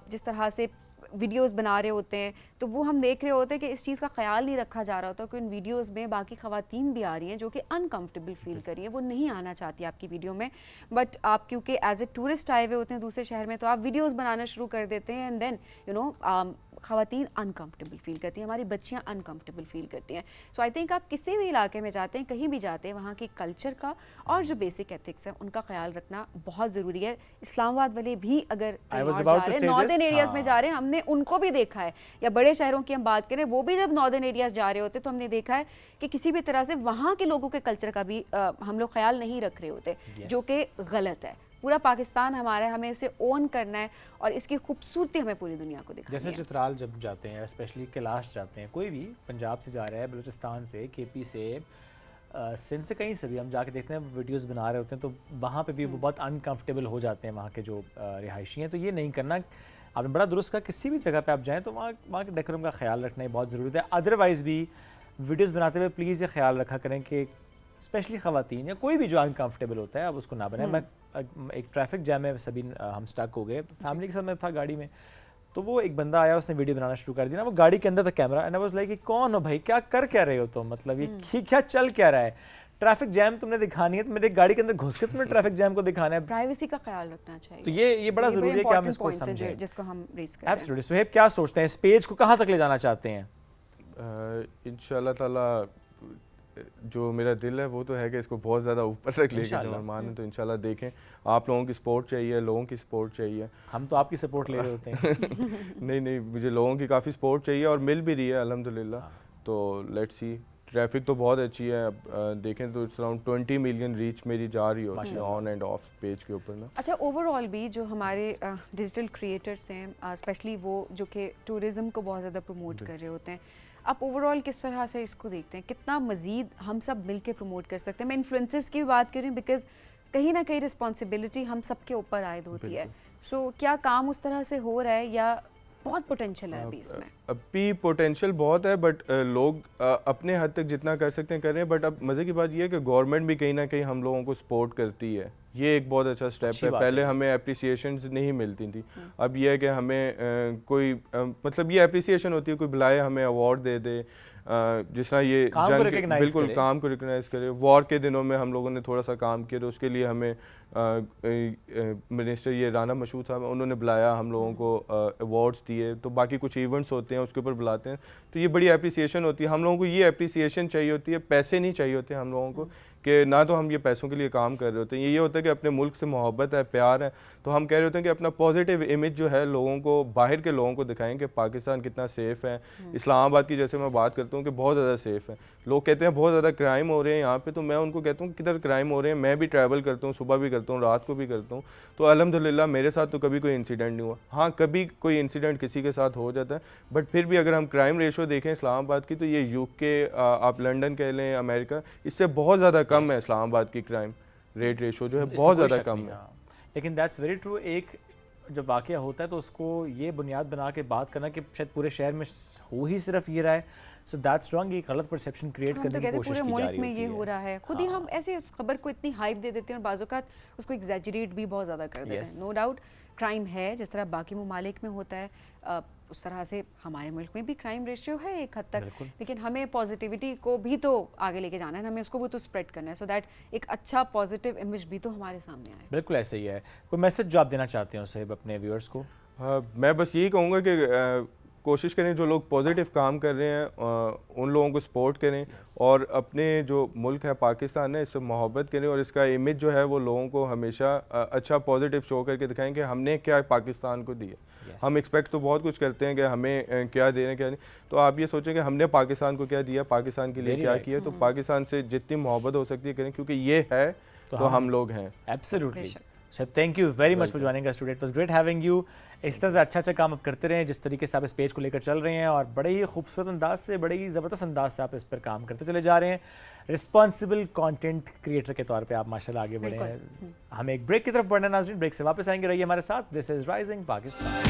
जिस तरह से वीडियोस बना रहे होते हैं तो वो हम देख रहे होते हैं कि इस चीज़ का ख्याल नहीं रखा जा रहा होता कि उन वीडियोस में बाकी ख़वातीन भी आ रही हैं जो कि अनकम्फर्टेबल फील कर रही हैं, वो नहीं आना चाहती आपकी वीडियो में, बट आप क्योंकि एज ए टूरिस्ट आए हुए होते हैं दूसरे शहर में तो आप वीडियोस बनाना शुरू कर देते हैं एंड देन ख़वातीन अनकम्फर्टेबल फील करती हैं, हमारी बच्चियाँ अनकम्फर्टेबल फील करती हैं। सो आई थिंक आप किसी भी इलाके में जाते हैं, कहीं भी जाते हैं, वहाँ के कल्चर का और जो बेसिक एथिक्स है उनका ख्याल रखना बहुत ज़रूरी है। इस्लामाबाद वाले भी अगर नॉर्दर्न एरियाज़ में जा रहे हैं, हमने उनको भी देखा है, या बड़े शहरों की हम बात करें, वो भी जब नॉर्दर्न एरियाज़ जा रहे होते तो हमने देखा है कि किसी भी तरह से वहाँ के लोगों के कल्चर का भी हम लोग ख्याल नहीं रख रहे होते, जो कि गलत है। पूरा पाकिस्तान हमारा है, हमें इसे ओन करना है और इसकी खूबसूरती हमें पूरी दुनिया को दिखानी है। जैसे चित्राल जब जाते हैं, स्पेशली कैलाश जाते हैं, कोई भी पंजाब से जा रहा है, बलूचिस्तान से, केपी से, सिंध से, कहीं से भी हम जाके देखते हैं वीडियोस बना रहे होते हैं तो वहाँ पे भी वो बहुत अनकंफर्टेबल हो जाते हैं वहाँ के जो रिहायशी हैं। तो ये नहीं करना। आपने बड़ा दुरुस्त कहा, किसी भी जगह पे आप जाएँ तो वहाँ के डेकोरम का ख्याल रखना बहुत ज़रूरी है। अदरवाइज़ भी वीडियोज़ बनाते हुए प्लीज़ ये ख्याल रखा करें कि स्पेशली ख़वातीन या कोई भी जो अनकम्फर्टेबल होता है आप उसको ना बनाएं। मैं एक ट्रैफिक जैम में सभी हम स्टक हो गए, फैमिली के साथ मैं था गाड़ी में, तो वो एक बंदा आया, उसने वीडियो बनाना शुरू कर दिया ना, वो गाड़ी के अंदर था camera, and I was like कौन हो भाई, क्या कर क्या रहे हो तुम, मतलब ये क्या चल क्या रहा है, ट्रैफिक जैम तुमने दिखानी है तो मेरे गाड़ी के अंदर घुस के तुमने ट्रैफिक जैम को दिखाना है। प्राइवेसी का ख्याल रखना चाहिए, तो ये बड़ा ज़रूरी है कि हम इसको समझें, जिसको हम रेस कर रहे हैं। एब्सोल्युटली। सुहेब, क्या सोचते हैं, इस पेज को कहाँ तक ले जाना चाहते हैं? इंशाल्लाह ताला जो मेरा दिल है वो तो है कि इसको बहुत ज़्यादा ऊपर तक लेके जाना माने, तो इंशाल्लाह देखें। आप लोगों की सपोर्ट चाहिए, लोगों की सपोर्ट चाहिए। हम तो आपकी सपोर्ट ले रहे होते हैं। नहीं, मुझे लोगों की काफ़ी सपोर्ट चाहिए और मिल भी रही है अल्हम्दुलिल्लाह। तो लेट्स सी, ट्रैफिक तो बहुत अच्छी है, अब देखें तो इट्स अराउंड 20 मिलियन रीच मेरी जा रही होती है ऑन एंड ऑफ पेज के ऊपर ना। अच्छा, ओवरऑल भी जो हमारे डिजिटल क्रिएटर्स हैं, स्पेशली वो जो कि टूरिज़्म को बहुत ज़्यादा प्रमोट कर रहे होते हैं, आप ओवरऑल किस तरह से इसको देखते हैं, कितना मज़ीद हम सब मिल के प्रमोट कर सकते हैं? मैं इन्फ्लुएंसर्स की भी बात कर रही हूँ बिकॉज कहीं ना कहीं रिस्पॉन्सिबिलिटी हम सब के ऊपर आयद होती है। सो क्या काम उस तरह से हो रहा है या बहुत पोटेंशियल है अभी इसमें? अभी पोटेंशियल बहुत है, बट लोग अपने हद तक जितना कर सकते हैं कर रहे हैं। बट अब मज़े की बात यह है कि गवर्नमेंट भी कहीं ना कहीं हम लोगों को सपोर्ट करती है, ये एक बहुत अच्छा स्टेप है। पहले हमें अप्रिसिएशन नहीं मिलती थी, अब यह है कि हमें कोई मतलब ये अप्रिसिएशन होती है, कोई बुलाए हमें अवार्ड दे दे, जिस तरह ये बिल्कुल काम को रिकग्नाइज करे। वॉर के दिनों में हम लोगों ने थोड़ा सा काम किया तो उसके लिए हमें मिनिस्टर ये राना मशहूद साहब उन्होंने बुलाया, हम लोगों को अवार्ड्स दिए। तो बाकी कुछ इवेंट्स होते हैं उसके ऊपर बुलाते हैं, तो ये बड़ी अप्रिसिएशन होती है। हम लोगों को ये अप्रिसिएशन चाहिए होती है, पैसे नहीं चाहिए होते हम लोगों को, कि ना तो हम ये पैसों के लिए काम कर रहे होते हैं। ये होता है कि अपने मुल्क से मोहब्बत है, प्यार है, तो हम कह रहे होते हैं कि अपना पॉजिटिव इमेज जो है लोगों को, बाहर के लोगों को दिखाएं कि पाकिस्तान कितना सेफ़ है। इस्लामाबाद की जैसे मैं बात करता हूँ कि बहुत ज़्यादा सेफ़ है। लोग कहते हैं बहुत ज़्यादा क्राइम हो रहे हैं यहाँ पे, तो मैं उनको कहता हूँ किधर क्राइम हो रहे हैं। मैं भी ट्रैवल करता हूँ, सुबह भी करता हूँ, रात को भी करता हूँ, तो अल्हम्दुलिल्लाह मेरे साथ तो कभी कोई इंसिडेंट नहीं हुआ। हाँ, कभी कोई इंसिडेंट किसी के साथ हो जाता है, बट फिर भी अगर हम क्राइम रेशो देखें इस्लामाबाद की, तो ये यूके, आप लंदन कह लें, अमेरिका, इससे बहुत ज़्यादा कम है इस्लामाबाद की क्राइम रेट रेशो जो है, बहुत ज़्यादा कम है। लेकिन दैट्स वेरी ट्रू। एक जब वाक़या होता है तो उसको ये बुनियाद बना के बात करना कि शायद पूरे शहर में हो ही सिर्फ ये रहा है, सो दैट्स रॉन्ग। ये गलत परसेप्शन क्रिएट करने की कोशिश की जा रही है। पूरे मुल्क में ये हो रहा है, खुद ही हम ऐसे उस खबर को इतनी हाइप दे देते हैं और बाज़-औक़ात उसको एग्जैजरेट भी बहुत ज़्यादा कर देते हैं। नो डाउट क्राइम है, जिस तरह बाकी ममालिक में होता है उस तरह से हमारे मुल्क में भी क्राइम रेशियो है एक हद तक, लेकिन हमें पॉजिटिविटी को भी तो आगे लेके जाना है, हमें उसको भी तो स्प्रेड करना है, सो दैट एक अच्छा पॉजिटिव इमेज भी तो हमारे सामने आए। बिल्कुल ऐसे ही है। कोई मैसेज जो आप देना चाहते हो साहिब अपने व्यूअर्स को? मैं बस यही कहूँगा कि कोशिश करें जो लोग पॉजिटिव काम कर रहे हैं उन लोगों को सपोर्ट करें और अपने जो मुल्क है पाकिस्तान है इससे मोहब्बत करें और इसका इमेज जो है वो लोगों को हमेशा अच्छा पॉजिटिव शो करके दिखाएं कि हमने क्या पाकिस्तान को दिया। हम एक्सपेक्ट तो बहुत कुछ करते हैं कि हमें क्या दे रहे हैं क्या नहीं, तो आप ये सोचें कि हमने पाकिस्तान को क्या दिया, पाकिस्तान के लिए क्या किया, तो पाकिस्तान से जितनी मोहब्बत हो सकती है करें क्योंकि ये है तो हम लोग हैं। Absolutely sir, thank you very much for joining us today, it was great having you. इस तरह से अच्छा काम आप करते रहें जिस तरीके से आप इस पेज को लेकर चल रहे हैं और बड़े ही खूबसूरत अंदाज से, बड़े ही ज़बरदस्त अंदाज से आप इस पर काम करते चले जा रहे हैं। रिस्पॉन्सिबल कंटेंट क्रिएटर के तौर पे आप माशाल्लाह आगे बढ़े हैं। हम एक ब्रेक की तरफ बढ़ना नाज़रीन, ब्रेक से वापस आएंगे, रहिए हमारे साथ। This is rising Pakistan.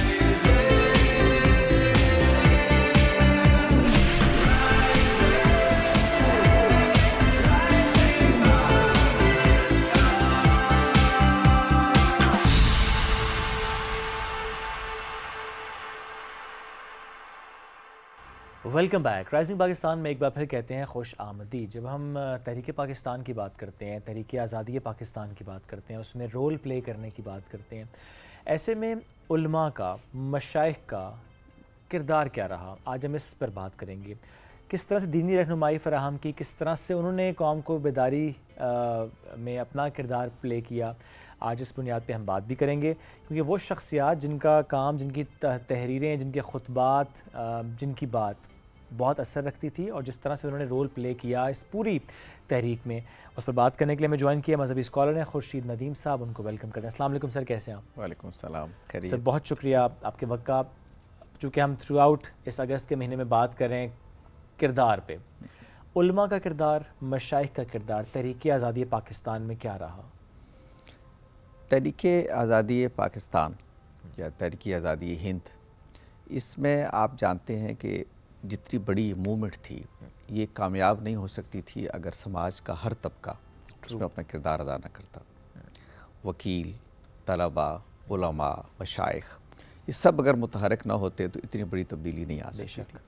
Welcome back. Rising Pakistan में एक बार फिर कहते हैं खुश आमदीद। जब हम तहरीक पाकिस्तान की बात करते हैं, तहरीक आज़ादी पाकिस्तान की बात करते हैं, उसमें रोल प्ले करने की बात करते हैं, ऐसे में उलमा का, मशाइख का किरदार क्या रहा, आज हम इस पर बात करेंगे। किस तरह से दीनी रहनुमाई फ़राहम की, किस तरह से उन्होंने कौम को बेदारी में अपना किरदार प्ले किया, आज इस बुनियाद पे हम बात भी करेंगे क्योंकि वो शख्सियात जिनका काम, जिनकी तहरीरें, जिनके खुतबात, जिनकी बात बहुत असर रखती थी और जिस तरह से उन्होंने रोल प्ले किया इस पूरी तहरीक में, उस पर बात करने के लिए हमें ज्वाइन किया मजहबी स्कॉलर हैं खुर्शीद नदीम साहब। उनको वेलकम करते हैं। अस्सलाम वालेकुम सर, कैसे हैं आप? वालेकुम सलाम, खैरियत। सर बहुत शुक्रिया आपके वक्त का। चूँकि हम थ्रू आउट इस अगस्त के महीने में बात कर रहे हैं किरदार पे, उलमा का किरदार, मशाइख का किरदार तहरीक आज़ादी पाकिस्तान में क्या रहा? तहरीक आज़ादी पाकिस्तान या तहरीक आज़ादी हिंद, इसमें आप जानते हैं कि जितनी बड़ी मूवमेंट थी ये कामयाब नहीं हो सकती थी अगर समाज का हर तबका उसमें अपना किरदार अदा न करता। वकील, तलबा, उलमा, मशाइख, ये सब अगर मुतहरक ना होते तो इतनी बड़ी तब्दीली नहीं आ सकती थी।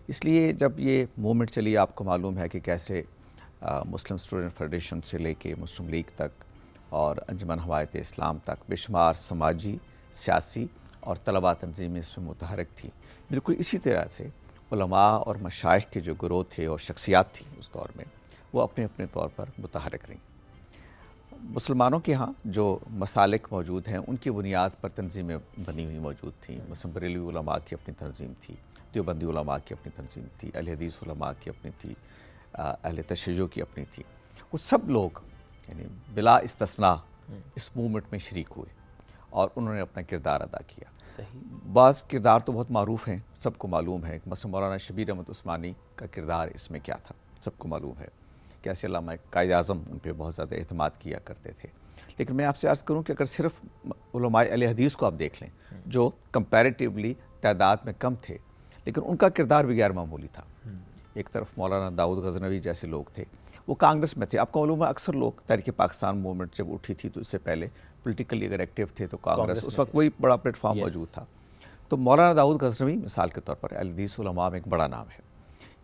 इसलिए जब ये मूवमेंट चली, आपको मालूम है कि कैसे मुस्लिम स्टूडेंट फेडरेशन से लेके मुस्लिम लीग तक और अंजुमन हवायत इस्लाम तक बेशुमार समाजी, सियासी और तलबा तंजीमें इसमें मुतहरक थी। बिल्कुल इसी तरह से उलमा और मशाइख के जो ग्रोथ थे और शख्सियात थी उस दौर में, वो अपने अपने तौर पर मुतहरक रहीं। मुसलमानों के यहाँ जो मसालिक मौजूद हैं उनकी बुनियाद पर तंजीमें बनी हुई मौजूद थी। मसलन बरेलवी उलमा की अपनी तंजीम थी, देवबंदी उलमा की अपनी तंजीम थी, अहले हदीस उलमा की अपनी थी, अहले तशय्युअ की अपनी थी। वो सब लोग यानी बिला इस्तिस्ना इस मूवमेंट में शरीक हुए और उन्होंने अपना किरदार अदा किया। सही। बाज़ किरदार तो बहुत मारूफ़ हैं, सबको मालूम है। मसलन मौलाना शबीर अहमद उस्मानी का किरदार इसमें क्या था, सबको मालूम है। कैसे अल्लामा कायद-ए-आज़म उन पर बहुत ज़्यादा एतमाद किया करते थे। लेकिन मैं आपसे अर्ज़ करूँ कि अगर सिर्फ उलमाए अहले हदीस को आप देख लें, जो कंपैरेटिवली तादाद में कम थे, लेकिन उनका किरदार भी गैर मामूली था। एक तरफ मौलाना दाऊद गज़नवी जैसे लोग थे, वो कांग्रेस में थे। आपको मालूम है अक्सर लोग तहरीक पाकिस्तान मूवमेंट जब उठी थी तो इससे पहले पॉलिटिकली अगर एक्टिव थे तो कांग्रेस उस वक्त वही बड़ा प्लेटफॉर्म मौजूद था। तो मौलाना दाऊद गज़नवी मिसाल के तौर पर अहले हदीस उलमा में एक बड़ा नाम है।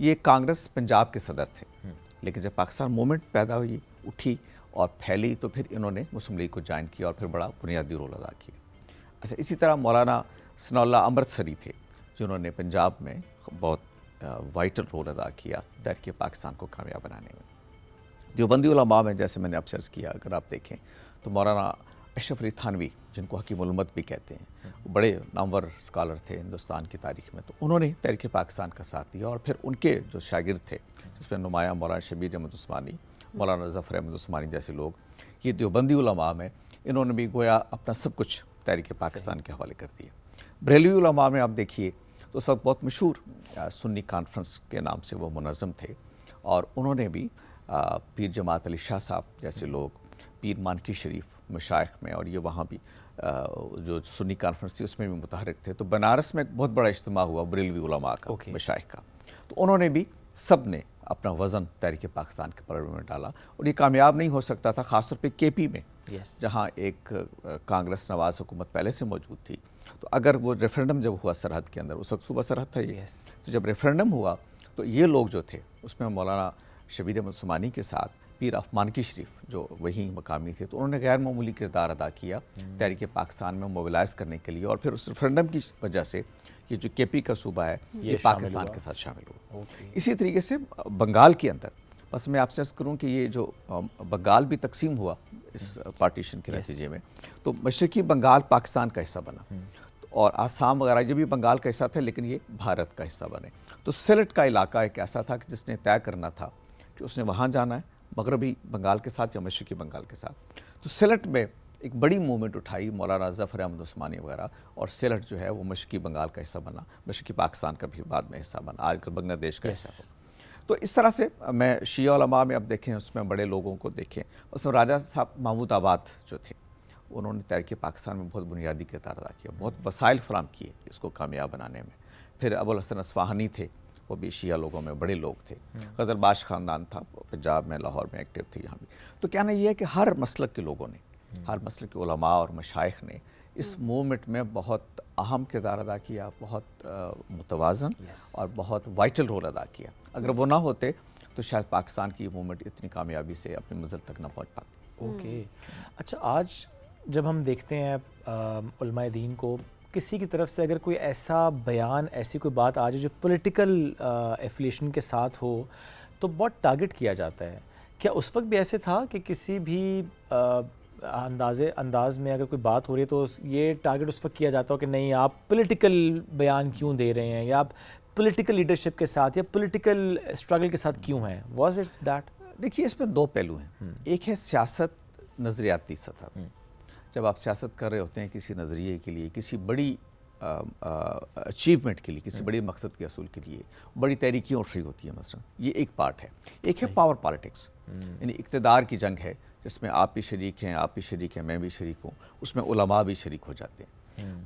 ये कांग्रेस पंजाब के सदर थे, लेकिन जब पाकिस्तान मूवमेंट पैदा हुई, उठी और फैली तो फिर इन्होंने मुस्लिम लीग को ज्वाइन किया और फिर बड़ा बुनियादी रोल अदा किया। अच्छा, इसी तरह मौलाना सनाउल्लाह अमृतसरी थे जिन्होंने पंजाब में बहुत वाइटल रोल अदा किया तहरीक पाकिस्तान को कामयाब बनाने में। देवबंदी उलमा में जैसे मैंने आपसे अर्ज़ किया, अगर आप देखें तो मौलाना अशरफ अली थानवी, जिनको हकीम उल-उम्मत भी कहते हैं, वो बड़े नामवर स्कॉलर थे हिंदुस्तान की तारीख में, तो उन्होंने तहरीक पाकिस्तान का साथ दिया। और फिर उनके जो शागिर्द थे जिसमें नुमाया मौलाना शबीर अहमद उस्मानी, मौलाना ज़फ़र अहमद उस्मानी जैसे लोग, ये देवबंदी उलमा में इन्होंने भी गोया अपना सब कुछ तहरीक पाकिस्तान के हवाले कर दिया। बरेलवी उलमा में आप देखिए तो उस वक्त बहुत मशहूर सुन्नी कॉन्फ्रेंस के नाम से वो मुनज़्ज़म थे और उन्होंने भी पीर जमात अली शाह साहब जैसे लोग, पीर मानकी शरीफ मशाइख में, और ये वहाँ भी जो सुन्नी कॉन्फ्रेंस थी उसमें भी मुतहरक थे। तो बनारस में एक बहुत बड़ा इज्तिमा हुआ बरेलवी उलमा का, मशाइख का, तो उन्होंने भी सब ने अपना वज़न तहरीक पाकिस्तान के पलड़े में डाला और ये कामयाब नहीं हो सकता था, ख़ासतौर पे केपी में जहाँ एक कांग्रेस नवाज हुकूमत पहले से मौजूद थी। तो अगर वो रेफरेंडम जब हुआ सरहद के अंदर, उस वक्त सूबा सरहद था ये, तो जब रेफरेंडम हुआ तो ये लोग जो थे उसमें मौलाना शबीर अहमद उस्मानी के साथ पीर अफमानकी शरीफ जो वहीं मकामी थे, तो उन्होंने गैर मामूली किरदार अदा किया तहरीक पाकिस्तान में मोबिलाइज करने के लिए, और फिर उस रेफरेंडम की वजह से ये जो केपी का सूबा है ये पाकिस्तान के साथ शामिल हुआ। इसी तरीके से बंगाल के अंदर, बस मैं आपसे अर्ज़ करूँ कि ये जो बंगाल भी तकसीम हुआ इस पार्टीशन के नतीजे में, तो मशरक़ी बंगाल पाकिस्तान का हिस्सा बना, और आसाम वगैरह ये भी बंगाल का हिस्सा थे लेकिन ये भारत का हिस्सा बने। तो सिलेट का इलाका एक ऐसा था कि जिसने तय करना था कि उसने वहाँ जाना है, मगरबी बंगाल के साथ या मशरक़ी बंगाल के साथ। तो सिलेट में एक बड़ी मूवमेंट उठाई मौलाना ज़फ़र अहमद उस्मानी वगैरह, और सिलेट जो है वो मशरक़ी बंगाल का हिस्सा बना, मशरक़ी पाकिस्तान का भी बाद में हिस्सा बना, आजकल बांग्लादेश का हिस्सा हो। तो इस तरह से मैं शिया उलमा में अब देखें, उसमें बड़े लोगों को देखें, उसमें राजा साहब महमूद आबाद जो थे उन्होंने तहरीक पाकिस्तान में बहुत बुनियादी किरदार अदा किया, बहुत वसाइल फराम किए इसको कामयाब बनाने में। फिर अबुल हसन अस्फ़हानी थे, वो भी शिया लोगों में बड़े लोग थे। ग़ज़लबाश ख़ानदान था पंजाब में, लाहौर में एक्टिव थे यहाँ भी। तो कहना ये है कि हर मसलक के लोगों ने, हर मसलक के उलमा और मशाइख ने इस मूवमेंट में बहुत अहम किरदार अदा किया, बहुत मुतवाज़न और बहुत वाइटल रोल अदा किया। अगर वो ना होते तो शायद पाकिस्तान की मूवमेंट इतनी कामयाबी से अपनी मंजिल तक ना पहुँच पाती। ओके, अच्छा, आज जब हम देखते हैं उलमाए दीन को, किसी की तरफ से अगर कोई ऐसा बयान, ऐसी कोई बात आ जाए जो पॉलिटिकल एफिलिएशन के साथ हो, तो बहुत टारगेट किया जाता है। क्या उस वक्त भी ऐसे था कि किसी भी अंदाज में अगर कोई बात हो रही है तो ये टारगेट उस वक्त किया जाता हो कि नहीं आप पॉलिटिकल बयान क्यों दे रहे हैं, या आप पॉलिटिकल लीडरशिप के साथ या पॉलिटिकल स्ट्रगल के साथ क्यों हैं? Was it that? देखिए, इसमें दो पहलू हैं। एक है सियासत नज़रियाती सतह, जब आप सियासत कर रहे होते हैं किसी नज़रिए के लिए, किसी बड़ी अचीवमेंट के लिए, किसी बड़े मकसद के असूल के लिए बड़ी तहरीकें उठ रही होती है मसलन, ये एक पार्ट है। एक है पावर पॉलिटिक्स, यानी इक़्तिदार की जंग है जिसमें आप भी शरीक हैं, आप भी शरीक हैं, मैं भी शरीक हूँ, उसमें उलमा भी शरीक हो जाते हैं।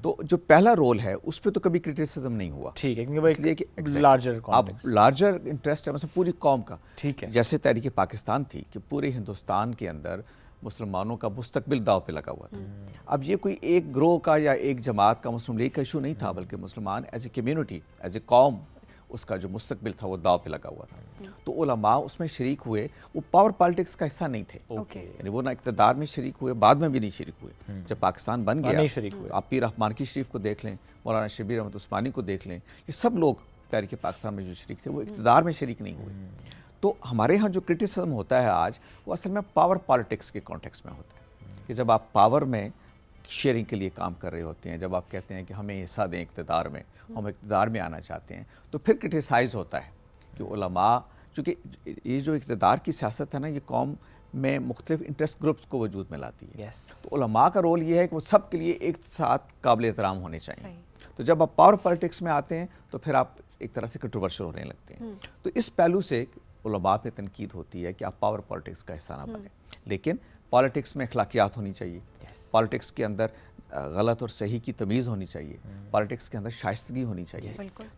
तो जो पहला रोल है उस पर तो कभी क्रिटिसिज्म नहीं हुआ, ठीक है, क्योंकि वो एक लार्जर कॉन्टेक्स्ट, लार्जर इंटरेस्ट है, मतलब पूरी कौम का। ठीक है, जैसे तहरीक पाकिस्तान थी कि पूरे हिंदुस्तान के अंदर मुसलमानों का मुस्तकबिल दाव पे लगा हुआ था। अब ये कोई एक ग्रोह का या एक जमात का मुस्लिम लीग का इशू नहीं था, बल्कि मुसलमान as a community, as a कौम, उसका जो मुस्तकबिल था वो दाव पे लगा हुआ था। तो उलमा उसमें शरीक हुए, वो पावर पॉलिटिक्स का हिस्सा नहीं थे। यानी वो ना इक़्तिदार में शरीक हुए, बाद में भी नहीं शरीक हुए। जब पाकिस्तान बन गया तो आप पीर अफमानकी शरीफ को देख लें, मौलाना शबीर अहमद उस्मानी को देख लें, ये सब लोग तहरीक पाकिस्तान में जो शरीक थे वो इक़्तिदार में शरीक नहीं हुए। तो हमारे यहाँ जो क्रिटिसिज्म होता है आज, वो असल में पावर पॉलिटिक्स के कॉन्टेक्स्ट में होता है कि जब आप पावर में शेयरिंग के लिए काम कर रहे होते हैं, जब आप कहते हैं कि हमें हिस्सा दें इक़्तिदार में, हम इक़्तिदार में आना चाहते हैं, तो फिर क्रिटिसाइज़ होता है कि उलमा, चूँकि ये जो इक़्तिदार की सियासत है ना, ये कौम में मुख्तलिफ इंटरेस्ट ग्रुप्स को वजूद में लाती है। तो उलमा का रोल ये है कि वो सब के लिए एक साथ काबिल एहतराम होने चाहिए। तो जब आप पावर पॉलिटिक्स में आते हैं तो फिर आप एक तरह से कंट्रोवर्शियल होने लगते हैं। तो इस पहलू से उलमा पे तनकीद होती है कि आप पावर पॉलिटिक्स का हिस्सा ना बने, लेकिन पॉलिटिक्स में अखलाकियात होनी चाहिए, पॉलिटिक्स के अंदर गलत और सही की तमीज़ होनी चाहिए, पॉलिटिक्स के अंदर शाइस्तगी होनी चाहिए।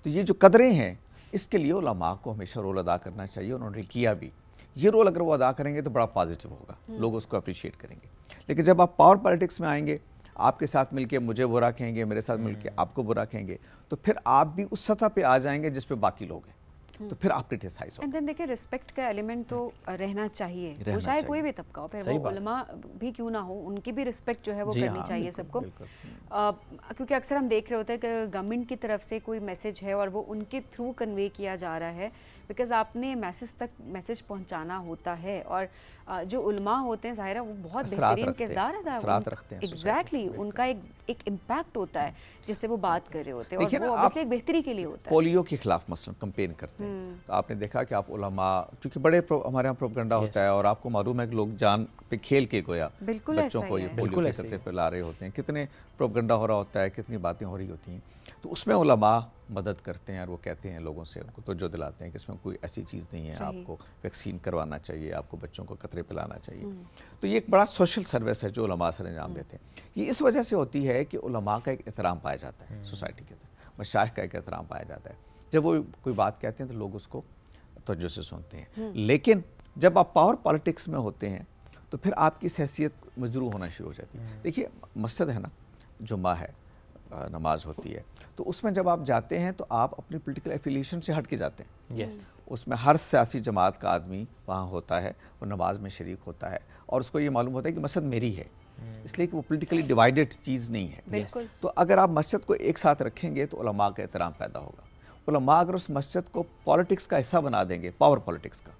तो ये जो कदरें हैं, इसके लिए उलमा को हमेशा रोल अदा करना चाहिए, उन्होंने किया भी। ये रोल अगर वो अदा करेंगे तो बड़ा पॉजिटिव होगा, लोग उसको अप्रिशिएट करेंगे। लेकिन जब आप पावर पॉलिटिक्स में आएंगे, आपके साथ मिलके मुझे बुरा कहेंगे, मेरे साथ मिलके आपको बुरा कहेंगे, तो फिर आप भी उस सतह पे आ जाएंगे जिस पे बाकी लोग हैं, तो फिर आप क्रिटिसाइज हो। एंड देन देखिए, रिस्पेक्ट का एलिमेंट तो रहना चाहिए, वो चाहे कोई भी तबका हो, फिर वो उलमा भी क्यों ना हो, उनकी भी रिस्पेक्ट जो है वो करनी चाहिए सबको। क्योंकि अक्सर हम देख रहे होते हैं कि गवर्नमेंट की तरफ से कोई मैसेज है और वो उनके थ्रू कन्वे किया जा रहा है, बिकॉज आपने मैसेज तक मैसेज पहुंचाना होता है। और जो उलमा होते हैं, ज़ाहिर है वो बहुत बेहतरीन किरदार अदा करते हैं। एग्जैक्टली, उनका एक इम्पैक्ट होता है जिससे वो बात कर रहे होते हैं, और वो ऑब्वियसली एक बेहतरी के लिए होता है। पोलियो के खिलाफ मसलन कैंपेन करते हैं, तो आपने देखा कि आप उलमा, क्योंकि बड़े हमारे यहाँ प्रोपेगेंडा होता है, और आपको मालूम है कि लोग जान पे खेल के गोया बच्चों को ये पोलियो के खतरे पे ला रहे होते हैं, कितने प्रोपेगेंडा हो रहा होता है, कितनी बातें हो रही होती हैं। तो उसमें उलमा मदद करते हैं और वो कहते हैं लोगों से, उनको तवज्जो दिलाते हैं कि इसमें कोई ऐसी चीज़ नहीं है, आपको वैक्सीन करवाना चाहिए, आपको बच्चों को कतरे पिलाना चाहिए। तो ये एक बड़ा सोशल सर्विस है जो उलमा सर अंजाम देते हैं। ये इस वजह से होती है कि उलमा का एक एहतराम पाया जाता है सोसाइटी के अंदर, मशाइख का एक एहतराम पाया जाता है। जब वो कोई बात कहते हैं तो लोग उसको तवज्जो से सुनते हैं। लेकिन जब आप पावर पॉलिटिक्स में होते हैं तो फिर आपकी हैसियत मजरूह होना शुरू हो जाती है। देखिए, मकसद है ना, जुम्मा है, नमाज होती है, तो उसमें जब आप जाते हैं तो आप अपनी पॉलिटिकल एफिलिएशन से हट के जाते हैं। यस, उसमें हर सियासी जमात का आदमी वहाँ होता है, वो नमाज में शरीक होता है और उसको ये मालूम होता है कि मस्जिद मेरी है, इसलिए कि वो पॉलिटिकली डिवाइडेड चीज़ नहीं है। बिल्कुल। तो अगर आप मस्जिद को एक साथ रखेंगे तो उलमा का एहतराम पैदा होगा। उलमा अगर उस मस्जिद को पॉलिटिक्स का हिस्सा बना देंगे, पावर पॉलिटिक्स का,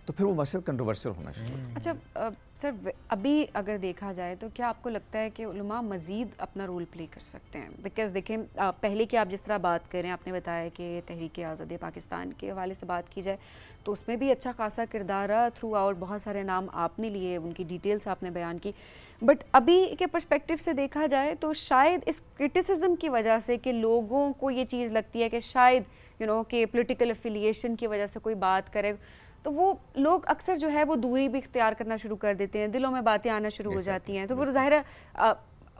तो फिर वो मस्जिद कंट्रोवर्शियल होना शुरू होगा। अच्छा सर, अभी अगर देखा जाए तो क्या आपको लगता है कि उलमा मज़ीद अपना रोल प्ले कर सकते हैं? बिकॉज़ देखें, पहले की आप जिस तरह बात कर रहे हैं, आपने बताया कि तहरीक आज़ादी पाकिस्तान के हवाले से बात की जाए तो उसमें भी अच्छा खासा किरदार रहा थ्रू आउट, बहुत सारे नाम आपने लिए, उनकी डिटेल्स आपने बयान की। बट अभी के पर्सपेक्टिव से देखा जाए तो शायद इस क्रिटिसिज्म की वजह से कि लोगों को ये चीज़ लगती है कि शायद कि पॉलिटिकल एफिलिएशन की वजह से कोई बात करे, तो वो लोग अक्सर जो है वो दूरी भी इख्तियार करना शुरू कर देते हैं, दिलों में बातें आना शुरू हो जाती हैं। तो फिर ज़ाहिर है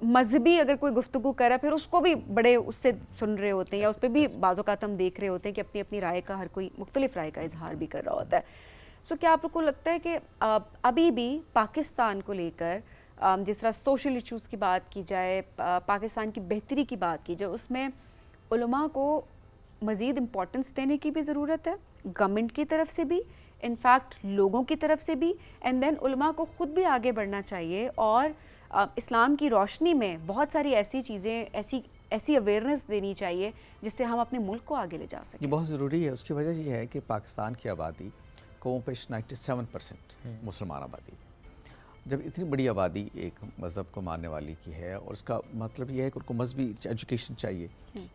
मजहबी अगर कोई गुफ्तगू करे फिर उसको भी बड़े उससे सुन रहे होते हैं, या उस पर भी बाज़-औक़ात हम देख रहे होते हैं कि अपनी अपनी राय का हर कोई मुख्तलिफ राय का इजहार भी कर रहा होता है। सो क्या आपको लगता है कि अभी भी पाकिस्तान को लेकर जिस तरह सोशल इश्यूज़ की बात की जाए, पाकिस्तान की बेहतरी की बात की जाए, उसमें उलमा को मज़ीद इम्पोर्टेंस देने की भी ज़रूरत है, गवर्नमेंट की तरफ से भी, इनफैक्ट लोगों की तरफ से भी, एंड देन उलमा को ख़ुद भी आगे बढ़ना चाहिए और इस्लाम की रोशनी में बहुत सारी ऐसी चीज़ें, ऐसी अवेयरनेस देनी चाहिए जिससे हम अपने मुल्क को आगे ले जा सकें। ये बहुत ज़रूरी है। उसकी वजह ये है कि पाकिस्तान की आबादी कौम-पेश 97% मुसलमान आबादी। जब इतनी बड़ी आबादी एक मज़हब को मानने वाली की है, और उसका मतलब ये है कि उनको मजहबी एजुकेशन चाहिए,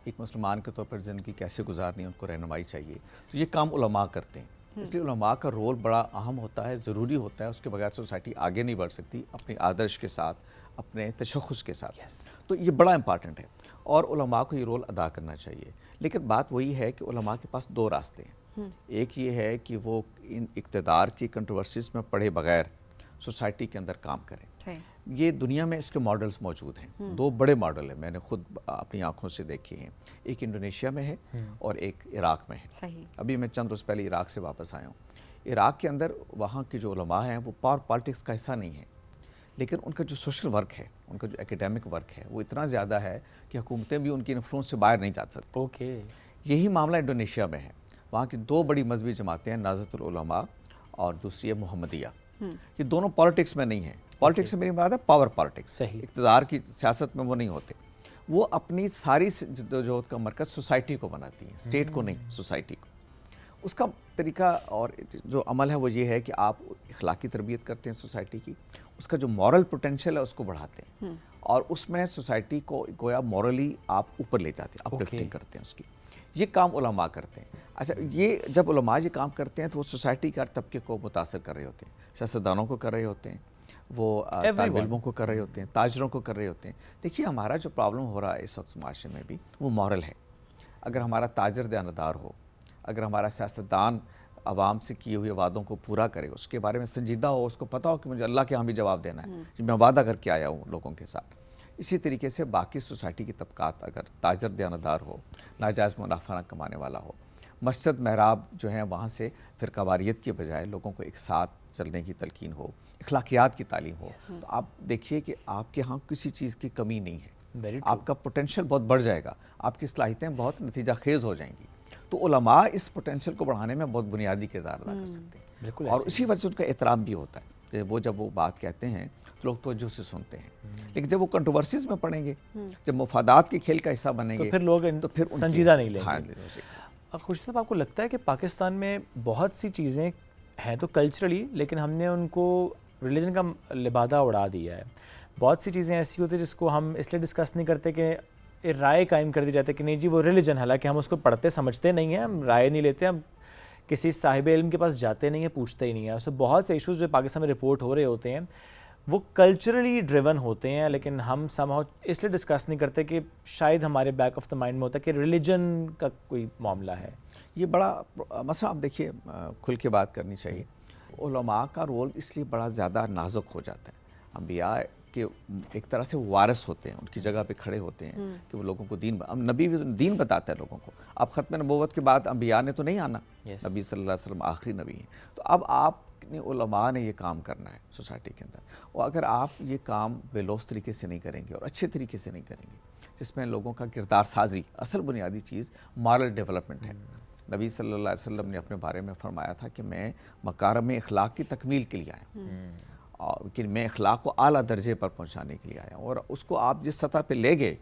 एक मुसलमान के तौर पर ज़िंदगी कैसे गुजारनी है उनको रहनुमाई चाहिए, तो ये काम उलमा करते हैं। इसलिए उलमा का रोल बड़ा अहम होता है, ज़रूरी होता है। उसके बगैर सोसाइटी आगे नहीं बढ़ सकती अपने आदर्श के साथ, अपने तशख़्ख़ुस के साथ। तो ये बड़ा इंपॉर्टेंट है और उलमा को ये रोल अदा करना चाहिए। लेकिन बात वही है कि उलमा के पास दो रास्ते हैं। एक ये है कि वो इन इक़्तिदार की कंट्रोवर्सीज़ में पड़े बगैर सोसाइटी के अंदर काम करें। ये दुनिया में इसके मॉडल्स मौजूद हैं। दो बड़े मॉडल हैं, मैंने खुद अपनी आंखों से देखे हैं। एक इंडोनेशिया में है और एक इराक में है। सही। अभी मैं चंद रोज़ पहले इराक से वापस आया हूँ। इराक के अंदर वहाँ के जो उलमा हैं वो पावर पॉलिटिक्स का हिस्सा नहीं है, लेकिन उनका जो सोशल वर्क है, उनका जो एकेडमिक वर्क है, वो इतना ज़्यादा है कि हुकूमतें भी उनकी इन्फ्लुएंस से बाहर नहीं जा सकती। ओके। यही मामला इंडोनेशिया में है। वहाँ की दो बड़ी मजहबी जमातें हैं, नाज़तुल उलमा और दूसरी है मुहम्मदिया। ये दोनों पॉलिटिक्स में नहीं है। पॉलिटिक्स से मेरी बात है पावर पॉलिटिक्स, सही। इक़्तिदार की सियासत में वो नहीं होते। वो अपनी सारी जद्दोजहद का मरकज़ सोसाइटी को बनाती हैं, स्टेट को नहीं, सोसाइटी को। उसका तरीका और जो अमल है वो ये है कि आप इखलाकी तरबियत करते हैं सोसाइटी की, उसका जो मॉरल पोटेंशियल है उसको बढ़ाते हैं और उसमें सोसाइटी को गोया मॉरली आप ऊपर ले जाते हैं, अपलिफ्टिंग करते हैं उसकी। ये काम उलमा करते हैं। अच्छा, ये जब उलमा ये काम करते हैं तो वो सोसाइटी के हर तबके को मुतासर कर रहे होते हैं। सियासतदानों को कर रहे होते हैं, वो तालिब इल्मों को कर रहे होते हैं, ताजरों को कर रहे होते हैं। देखिए, हमारा जो प्रॉब्लम हो रहा है इस वक्त माशरे में भी वो मॉरल है। अगर हमारा ताजर दयानतदार हो, अगर हमारा सियासतदान आवाम से किए हुए वादों को पूरा करे, उसके बारे में संजीदा हो, उसको पता हो कि मुझे अल्लाह के यहाँ भी जवाब देना है, मैं वादा करके आया हूँ लोगों के साथ। इसी तरीके से बाकी सोसाइटी की तबकात अगर ताजर दयानतदार हो, नाजायज़ मुनाफा न कमाने वाला हो, मस्जिद महराब जो हैं वहाँ से फ़िरक़ावारियत के बजाय लोगों को एक साथ चलने की तलकीन हो, अखलाकियात की तालीम हो, तो आप देखिए कि आपके यहाँ किसी चीज़ की कमी नहीं है। आपका पोटेंशियल बहुत बढ़ जाएगा, आपकी सलाहियतें बहुत नतीजा खेज़ हो जाएंगी। तो उलमा इस पोटेंशियल को बढ़ाने में बहुत बुनियादी किरदार अदा कर सकते हैं। बिल्कुल। और इसी वजह से उनका एहतराम भी होता है कि वो जब वो बात कहते हैं तो लोग तवज्जो से सुनते हैं। लेकिन जब वो कंट्रोवर्सीज में पड़ेंगे, जब मुफादात के खेल का हिस्सा बनेंगे, तो फिर लोग तो फिर संजीदा नहीं लेंगे। हाँ, खुर्शीद साहब, आपको लगता है कि पाकिस्तान में बहुत सी चीज़ें हैं तो कल्चरली, लेकिन हमने उनको रिलीजन का लिबादा उड़ा दिया है। बहुत सी चीज़ें ऐसी होती हैं जिसको हम इसलिए डिस्कस नहीं करते कि राय कायम कर दी जाती है कि नहीं जी वो रिलीजन, हालांकि हम उसको पढ़ते समझते नहीं हैं, हम राय नहीं लेते, हम किसी साहिब इल्म के पास जाते नहीं हैं, पूछते ही नहीं है। सो बहुत से इशूज़ जो पाकिस्तान में रिपोर्ट हो रहे होते हैं वो कल्चरली ड्रिवन होते हैं, लेकिन हम समहाउ इसलिए डिस्कस नहीं करते कि शायद हमारे बैक ऑफ द माइंड में होता है कि रिलीजन का कोई मामला है। ये बड़ा मसला, आप देखिए, खुल के बात करनी चाहिए। उलमा का रोल इसलिए बड़ा ज़्यादा नाजुक हो जाता है। अंबिया के एक तरह से वारिस होते हैं, उनकी जगह पे खड़े होते हैं कि वो लोगों को दीन, अब नबी भी दीन बताता है लोगों को। अब ख़त्म नबूवत के बाद अंबिया ने तो नहीं आना, नबी सल्लल्लाहु अलैहि वसल्लम आखिरी नबी हैं। तो अब आपने उलमा ने ये काम करना है सोसाइटी के अंदर, और अगर आप ये काम बेलौस तरीके से नहीं करेंगे और अच्छे तरीके से नहीं करेंगे, जिसमें लोगों का किरदार साजी, असल बुनियादी चीज़ मॉरल डेवलपमेंट है। नबी सल्लल्लाहु अलैहि वसल्लम ने अपने बारे में फरमाया था कि मैं मकारम इखलाक की तकमील के लिए आया हूँ, और कि मैं इखलाक को आला दर्जे पर पहुँचाने के लिए आया हूँ। और उसको आप जिस सतह पे ले गए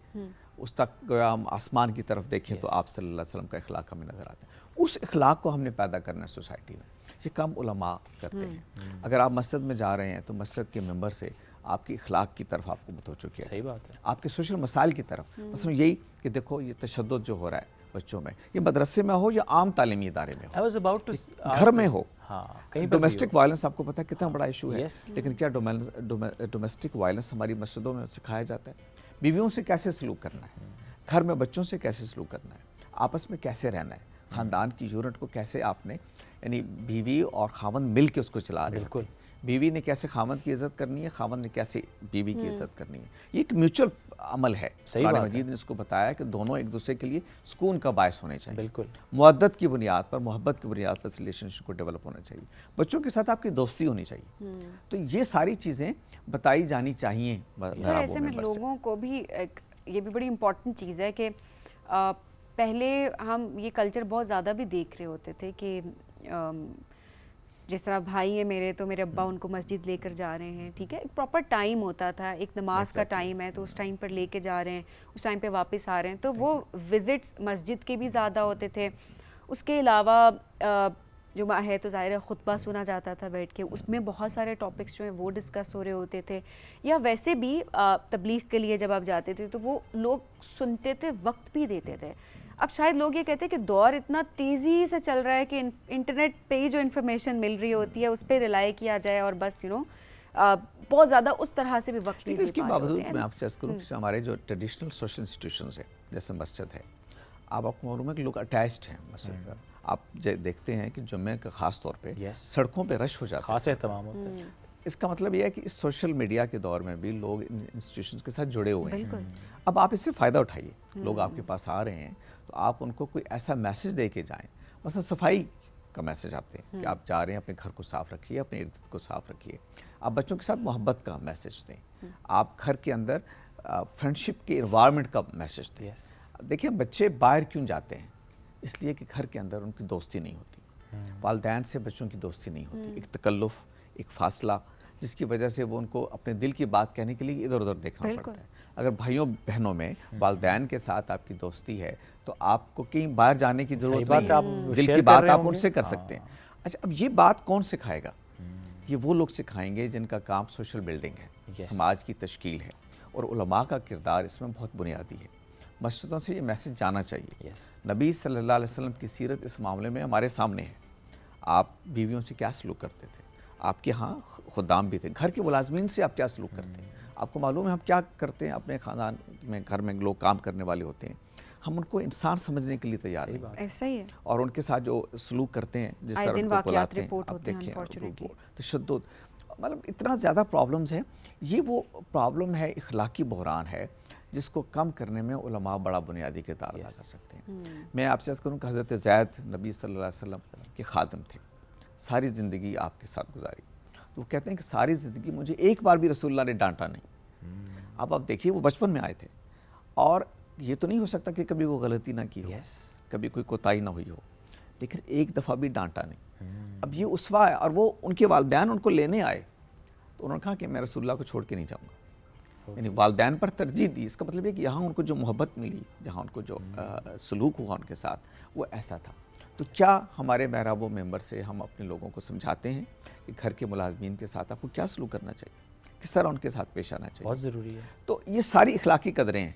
उस तक हम आसमान की तरफ देखें तो आप सल्लल्लाहु अलैहि वसल्लम का इखलाक हमें नज़र आता है। उस इखलाक को हमने पैदा करना है सोसाइटी में, ये काम उलमा करते हैं। अगर आप मस्जिद में जा रहे हैं तो मस्जिद के मेंबर से आपकी इखलाक की तरफ आपको मुतवज्जो किया, सही बात है, आपके सोशल मसाइल की तरफ। मसलन यही कि देखो ये तशद्दुद जो हो रहा है बच्चों में, ये मदरसे में हो या आम तालीमी इदारे में हो, I was about to घर में हो, हाँ, कहीं पर डोमेस्टिक वायलेंस आपको पता है कितना बड़ा इशू है। Yes. लेकिन क्या डोमेस्टिक वायलेंस हमारी मस्जिदों में सिखाया जाता है? बीवियों से कैसे सलूक करना है, घर में बच्चों से कैसे सलूक करना है, आपस में कैसे रहना है, ख़ानदान की यूनिट को कैसे आपने, यानी बीवी और खावंद मिल के उसको चला रहे बिल्कुल। हैं। बीवी ने कैसे खावंद की इज़्ज़त करनी है, खावंद ने कैसे बीवी की इज़्ज़त करनी है। ये एक म्यूचुअल अमल है। सही कुरान बात है। मजीद ने इसको बताया कि दोनों एक दूसरे के लिए सुकून का बायस होने चाहिए। बिल्कुल। मुअद्दत की बुनियाद पर, मोहब्बत की बुनियाद पर रिलेशनशिप को डेवलप होना चाहिए। बच्चों के साथ आपकी दोस्ती होनी चाहिए। तो ये सारी चीज़ें बताई जानी चाहिए। तो ऐसे में लोगों को भी ये भी बड़ी इम्पोर्टेंट चीज़ है कि पहले हम ये कल्चर बहुत ज़्यादा भी देख रहे होते थे कि जिस तरह भाई है मेरे तो मेरे अब्बा उनको मस्जिद लेकर जा रहे हैं, ठीक है, एक प्रॉपर टाइम होता था, एक नमाज का टाइम है तो उस टाइम पर लेके जा रहे हैं, उस टाइम पे वापस आ रहे हैं, तो वो विजिट्स मस्जिद के भी ज़्यादा होते थे। उसके अलावा जुमा है तो ज़ाहिर है खुतबा सुना जाता था बैठ के, उसमें बहुत सारे टॉपिक्स जो हैं वो डिस्कस हो रहे होते थे। या वैसे भी तबलीग के लिए जब आप जाते थे तो वो लोग सुनते थे, वक्त भी देते थे। अब शायद लोग ये कहते हैं कि दौर इतना तेज़ी से चल रहा है कि इंटरनेट पे ही जो इन्फॉर्मेशन मिल रही होती है उस पर रिलाई किया जाए और बस बहुत ज़्यादा उस तरह से भी वक्त नहीं दे इसके पा रहे बावजूद होते हैं। मैं आपसे अर्ज़ करूँ कि हमारे जो ट्रेडिशनल सोशल इंस्टीट्यूशंस है जैसे मस्जिद है, आपको मालूम है कि लोग अटैच्ड हैं मस्जिद का। आप देखते हैं कि जुम्मे का ख़ास तौर पे Yes. सड़कों पे रश हो जाता है। खास एहतमाम होता है। इसका मतलब यह है कि इस सोशल मीडिया के दौर में भी लोग इन इंस्टीट्यूशंस के साथ जुड़े हुए बिल्कुल। हैं। अब आप इससे फ़ायदा उठाइए, लोग आपके पास आ रहे हैं तो आप उनको कोई ऐसा मैसेज दे के जाएँ, मसलन सफाई का मैसेज आप दें कि आप जा रहे हैं, अपने घर को साफ़ रखिए, अपने इर्द गिर्द को साफ़ रखिए। आप बच्चों के साथ मोहब्बत का मैसेज दें, आप घर के अंदर फ्रेंडशिप के इन्वायरमेंट का मैसेज दें। Yes. देखिए बच्चे बाहर क्यों जाते हैं, इसलिए कि घर के अंदर उनकी दोस्ती नहीं होती, वालिदैन से बच्चों की दोस्ती नहीं होती, एक तकल्लुफ़, एक फ़ासला, जिसकी वजह से वो उनको अपने दिल की बात कहने के लिए इधर उधर देखना बिल्कुल। पड़ता है। अगर भाइयों बहनों में वालिदैन के साथ आपकी दोस्ती है तो आपको कहीं बाहर जाने की ज़रूरत बात नहीं है, आप है, दिल शेयर की कर बात रहे आप होंगे। उनसे कर सकते हैं। अच्छा, अब ये बात कौन सिखाएगा? ये वो लोग सिखाएंगे जिनका काम सोशल बिल्डिंग है, Yes. समाज की तश्कील है, और उलमा का किरदार इसमें बहुत बुनियादी है। मस्जिदों से ये मैसेज जाना चाहिए। Yes. नबी सल्लल्लाहु अलैहि वसल्लम की सीरत इस मामले में हमारे सामने है। आप बीवियों से क्या सलूक करते थे, आपके यहाँ खुदाम भी थे, घर के मुलाजमीन से आप क्या सलूक करते हैं? आपको मालूम है हम क्या करते हैं अपने ख़ानदान में, घर में लोग काम करने वाले होते हैं, हम उनको इंसान समझने के लिए तैयार नहीं, ऐसा ही है। और उनके साथ जो सलूक करते हैं, जिस आए तरह दिन उनको वाक़यात बुलाते हैं, रिपोर्ट आप होते हैं, देखिए unfortunately। तशद्दुद, मतलब इतना ज़्यादा प्रॉब्लम्स हैं। ये वो प्रॉब्लम है, इखलाकी बहरान है, जिसको कम करने में उलमा बड़ा बुनियादी किरदार अदा कर सकते हैं। मैं आपसे अर्ज़ करूँ कि हज़रत ज़ैद नबी सल्लल्लाहु अलैहि वसल्लम के खादिम थे, सारी ज़िंदगी आपके साथ गुजारी। तो वो कहते हैं कि सारी ज़िंदगी मुझे एक बार भी रसूलुल्लाह ने डांटा नहीं। अब आप देखिए वो बचपन में आए थे, और ये तो नहीं हो सकता कि कभी वो गलती ना की हो, Yes. कभी कोई कोताही ना हुई हो, लेकिन एक दफ़ा भी डांटा नहीं। अब ये उसवा है, और वो उनके वालिदैन उनको लेने आए तो उन्होंने कहा कि मैं रसूलुल्लाह को छोड़ के नहीं जाऊँगा, यानी वालिदैन पर तरजीह दी। इसका मतलब ये कि यहाँ उनको जो मोहब्बत मिली, जहाँ उनको जो सलूक हुआ उनके साथ, वो ऐसा था। तो क्या हमारे महराबों मेंबर से हम अपने लोगों को समझाते हैं कि घर के मुलाजमीन के साथ आपको क्या सलूक करना चाहिए, किस तरह उनके साथ पेश आना चाहिए? बहुत ज़रूरी है। तो ये सारी इखलाकी कदरें हैं,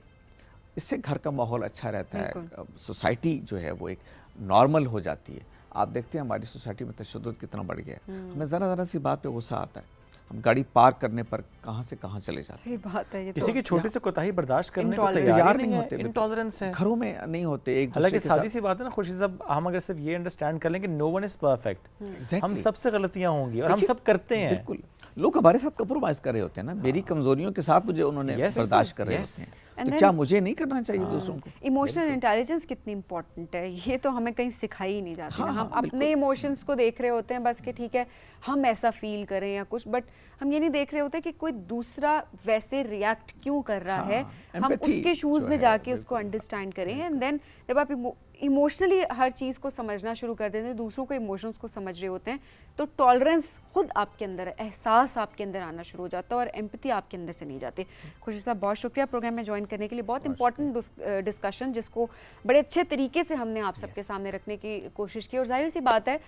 इससे घर का माहौल अच्छा रहता है, सोसाइटी जो है वो एक नॉर्मल हो जाती है। आप देखते हैं हमारी सोसाइटी में तशद्दुद कितना बढ़ गया है, हमें ज़रा सी बात पे गुस्सा आता है, हम गाड़ी पार्क करने पर कहाँ से कहाँ चले जाते सही बात है। ये किसी की छोटी सी कोताही बर्दाश्त करने को Intolerance। तैयार नहीं नहीं होते, होते, इंटॉलरेंस है। हैं, घरों में नहीं होते। एक हालांकि दूसरे के सादी सी बात है ना खुशी साहब, हम अगर सिर्फ ये अंडरस्टैंड कर लें कि no one is perfect, Exactly. हम सबसे गलतियां होंगी और हम देखिए, सब करते हैं। बिल्कुल, लोग हमारे साथ कंप्रोमाइज़ कर रहे होते हैं ना, मेरी कमजोरियों के साथ मुझे उन्होंने Yes, बर्दाश्त कर रहे yes. होते हैं। And तो then क्या मुझे नहीं करना चाहिए दूसरों को? इमोशनल इंटेलिजेंस कितनी इंपॉर्टेंट है, ये तो हमें कहीं सिखाई ही नहीं जाती हाँ, ना। हम हाँ, अपने इमोशंस को देख रहे होते हैं बस कि ठीक है हम ऐसा फील करें या कुछ, बट हम ये नहीं देख रहे होते कि कोई दूसरा वैसे रिएक्ट क्यों कर रहा है, हम empathy उसके शूज़ जो में है, जाके उसको अंडरस्टैंड करें। एंड देन जब आप इमोशनली हर चीज़ को समझना शुरू कर देते हैं, दूसरों के इमोशंस को समझ रहे होते हैं, तो टॉलरेंस खुद आपके अंदर, एहसास आपके अंदर आना शुरू हो जाता है और एम्पैथी आपके अंदर से नहीं जाती। खुशी साहब बहुत शुक्रिया प्रोग्राम में ज्वाइन करने के लिए, बहुत इंपॉर्टेंट डिस्कशन जिसको बड़े अच्छे तरीके से हमने आप सबके सामने रखने की कोशिश की। और जाहिर सी बात है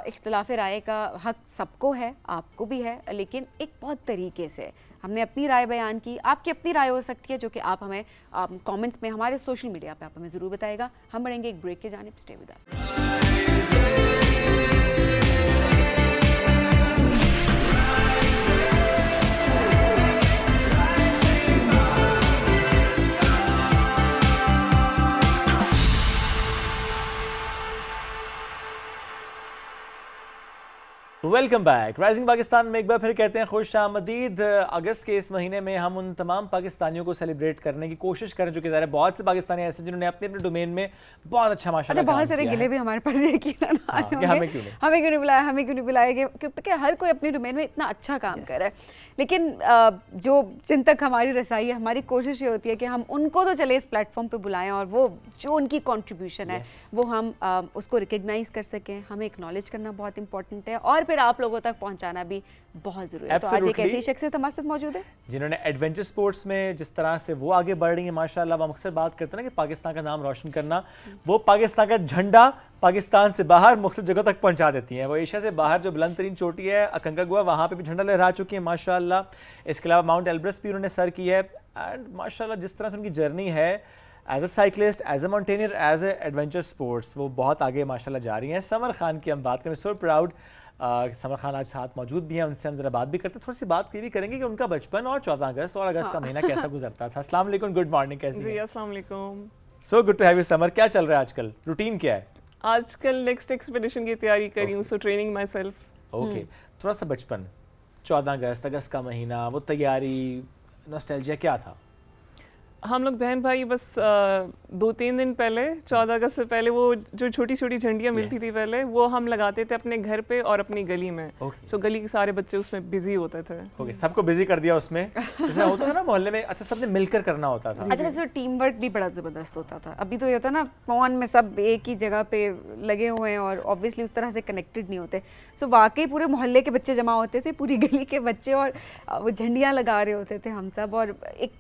इख्तिलाफ राय का हक सबको है, आपको भी है, लेकिन एक बहुत तरीके से हमने अपनी राय बयान की। आपकी अपनी राय हो सकती है जो कि आप हमें कमेंट्स में, हमारे सोशल मीडिया पे आप हमें ज़रूर बताएगा। हम बढ़ेंगे एक ब्रेक की जानिब, stay with us. Welcome back. Rising Pakistan में एक बार फिर कहते हैं खुश आमदीद। अगस्त के इस महीने में हम उन तमाम पाकिस्तानियों को सेलिब्रेट करने की कोशिश करें जो कि ज़ाहिर है बहुत से पाकिस्तानी ऐसे जिन्होंने अपने अपने डोमेन में बहुत अच्छा माशाल्लाह अच्छा, बहुत सारे गिले भी हमारे पास यकीनन आ रहे होंगे, हमें क्यों नहीं बुलाया, हमें क्यों नहीं बुलाया, क्योंकि हर कोई अपने डोमेन में इतना अच्छा काम कर रहा है। लेकिन जो जिन तक हमारी रसाई है, हमारी कोशिश ये होती है कि हम उनको तो चले इस प्लेटफॉर्म पे बुलाएं और वो जो उनकी कंट्रीब्यूशन है वो हम उसको रिकग्नाइज कर सकें, हमें एक्नॉलेज करना बहुत इंपॉर्टेंट है और फिर आप लोगों तक पहुंचाना भी बहुत ज़रूरी है। तो आज एक ऐसी शख्सियत हमारे साथ मौजूद है जिन्होंने एडवेंचर स्पोर्ट्स में जिस तरह से वो आगे बढ़ रही है माशाल्लाह। हम अक्सर बात करते हैं ना कि पाकिस्तान का नाम रोशन करना, वो पाकिस्तान का झंडा पाकिस्तान से बाहर मुख्तलिफ जगहों तक पहुंचा देती हैं। वो एशिया से बाहर जो बुलंद तरीन चोटी है अकंकागुआ, वहाँ पे भी झंडा लहरा चुकी है माशाल्लाह। इसके अलावा माउंट एल्ब्रस भी उन्होंने सर की है। एंड माशाल्लाह जिस तरह से उनकी जर्नी है as a cyclist, as a mountaineer, as a adventure sports, वो बहुत आगे माशाल्लाह जा रही हैं। समर खान की हम बात करें, सो प्राउड समर खान आज साथ मौजूद भी हैं, उनसे हम जरा बात भी करते हैं। थोड़ी सी बात ये भी करेंगे कि उनका बचपन और 14 अगस्त और अगस्त का महीना कैसा गुजरता था। अस्सलाम वालेकुम, गुड मॉर्निंग, कैसी हैं? अस्सलाम वालेकुम। So good to have you Samar. क्या चल रहा है आजकल, रूटीन क्या है? आजकल नेक्स्ट एक्सपेडिशन की तैयारी कर रही हूँ, so training my self. Okay, थोड़ा सा बचपन, 14 अगस्त, अगस्त का महीना, वो तैयारी, नॉस्टैल्जिया क्या था? हम लोग बहन भाई बस 2-3 दिन पहले 14 अगस्त से पहले वो जो छोटी छोटी झंडियाँ मिलती थी पहले, वो हम लगाते थे अपने घर पे और अपनी गली में। सो गली के सारे बच्चे उसमें बिजी होते थे। ओके, सबको बिजी कर दिया उसमें, जैसे होता था ना मोहल्ले में। अच्छा, सबने मिलकर करना होता था। अच्छा, वैसे टीम वर्क भी बड़ा ज़बरदस्त होता था। अभी तो ये होता है ना फोन में सब एक ही जगह पे लगे हुए हैं और ऑब्वियसली उस तरह से कनेक्टेड नहीं होते। सो वाकई पूरे मोहल्ले के बच्चे जमा होते थे, पूरी गली के बच्चे, और वो झंडियाँ लगा रहे होते थे हम सब, और एक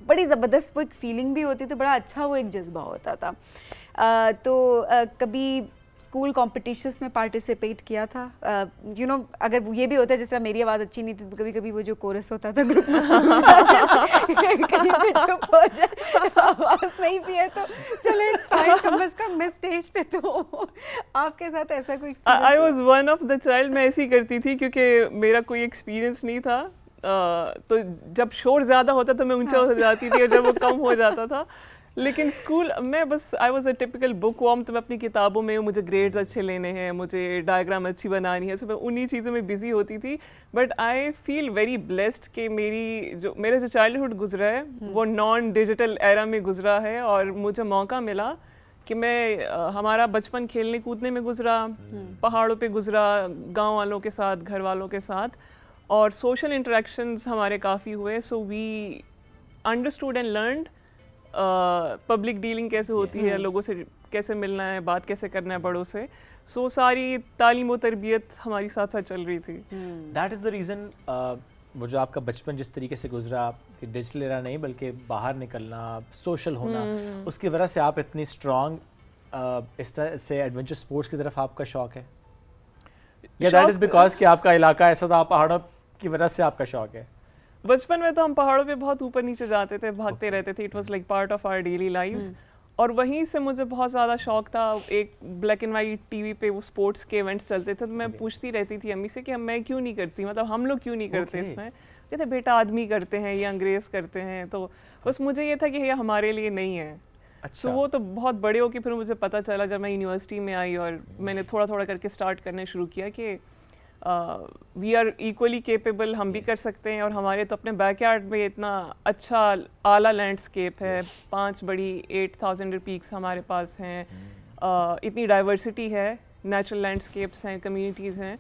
बड़ी ज़बरदस्त वो एक फीलिंग भी होती थी, बड़ा अच्छा वो एक जज्बा होता था। कभी स्कूल कॉम्पिटिशन्स में पार्टिसिपेट किया था। यू नो, अगर ये भी होता है जिस तरह मेरी आवाज़ अच्छी नहीं थी तो कभी कभी वो जो कोरस होता था ग्रुप में कहीं पे चुप हो जाए, आवाज़ नहीं भी है तो चले इट्स फाइन, कम से कम मैं स्टेज पे। तो आपके साथ ऐसा कोई experience? I was one of the child. मैं ऐसी ही करती थी क्योंकि मेरा कोई एक्सपीरियंस नहीं था। तो जब शोर ज़्यादा होता तो मैं ऊंचा हो जाती थी और जब वो कम हो जाता था। लेकिन स्कूल में बस I was a typical book worm. तो मैं अपनी किताबों में मुझे ग्रेड्स अच्छे लेने हैं, मुझे डायग्राम अच्छी बनानी है, सो मैं उन्हीं चीज़ों में बिजी होती थी। But I feel very blessed कि मेरा जो चाइल्डहुड गुजरा है वो नॉन डिजिटल एरा में गुजरा है और मुझे मौका मिला कि मैं हमारा बचपन खेलने कूदने में गुजरा, पहाड़ों पे गुजरा, गांव वालों के साथ, घर वालों के साथ, और सोशल इंटरेक्शंस हमारे काफ़ी हुए। So we understood and learned public dealing कैसे होती है, लोगों से कैसे मिलना है, बात कैसे करना है बड़ों से। सो सारी तालीम व तरबियत हमारी साथ साथ चल रही थी। दैट इज़ द रीज़न वो जो आपका बचपन जिस तरीके से गुजरा, डिजिटल एरा नहीं बल्कि बाहर निकलना, सोशल होना, उसकी वजह से आप इतनी स्ट्रॉन्ग इस तरह से एडवेंचर स्पोर्ट्स की तरफ आपका शौक है, या दैट इज़ बिकॉज कि आपका इलाका ऐसा था, आप पहाड़ों की वजह से आपका शौक है? बचपन में तो हम पहाड़ों पे बहुत ऊपर नीचे जाते थे, भागते रहते थे। It was like part of our daily lives. और वहीं से मुझे बहुत ज़्यादा शौक था। एक ब्लैक एंड वाइट टीवी पे वो स्पोर्ट्स के इवेंट्स चलते थे, तो मैं पूछती रहती थी अम्मी से कि मैं क्यों नहीं करती, मतलब हम लोग क्यों नहीं करते इसमें। कहते बेटा आदमी करते हैं या अंग्रेज़ करते हैं। तो बस मुझे ये था कि ये हमारे लिए नहीं है। अच्छा। वो तो बहुत बड़े हो के फिर मुझे पता चला जब मैं यूनिवर्सिटी में आई और मैंने थोड़ा थोड़ा करके स्टार्ट करने शुरू किया कि वी आर इक्वली केपेबल, हम भी कर सकते हैं। और हमारे तो अपने बैकयार्ड में इतना अच्छा आला लैंडस्केप है, 5 बड़ी 8000 पीक्स हमारे पास हैं, इतनी डाइवर्सिटी है, नेचुरल लैंडस्केप्स हैं, कम्युनिटीज़ हैं।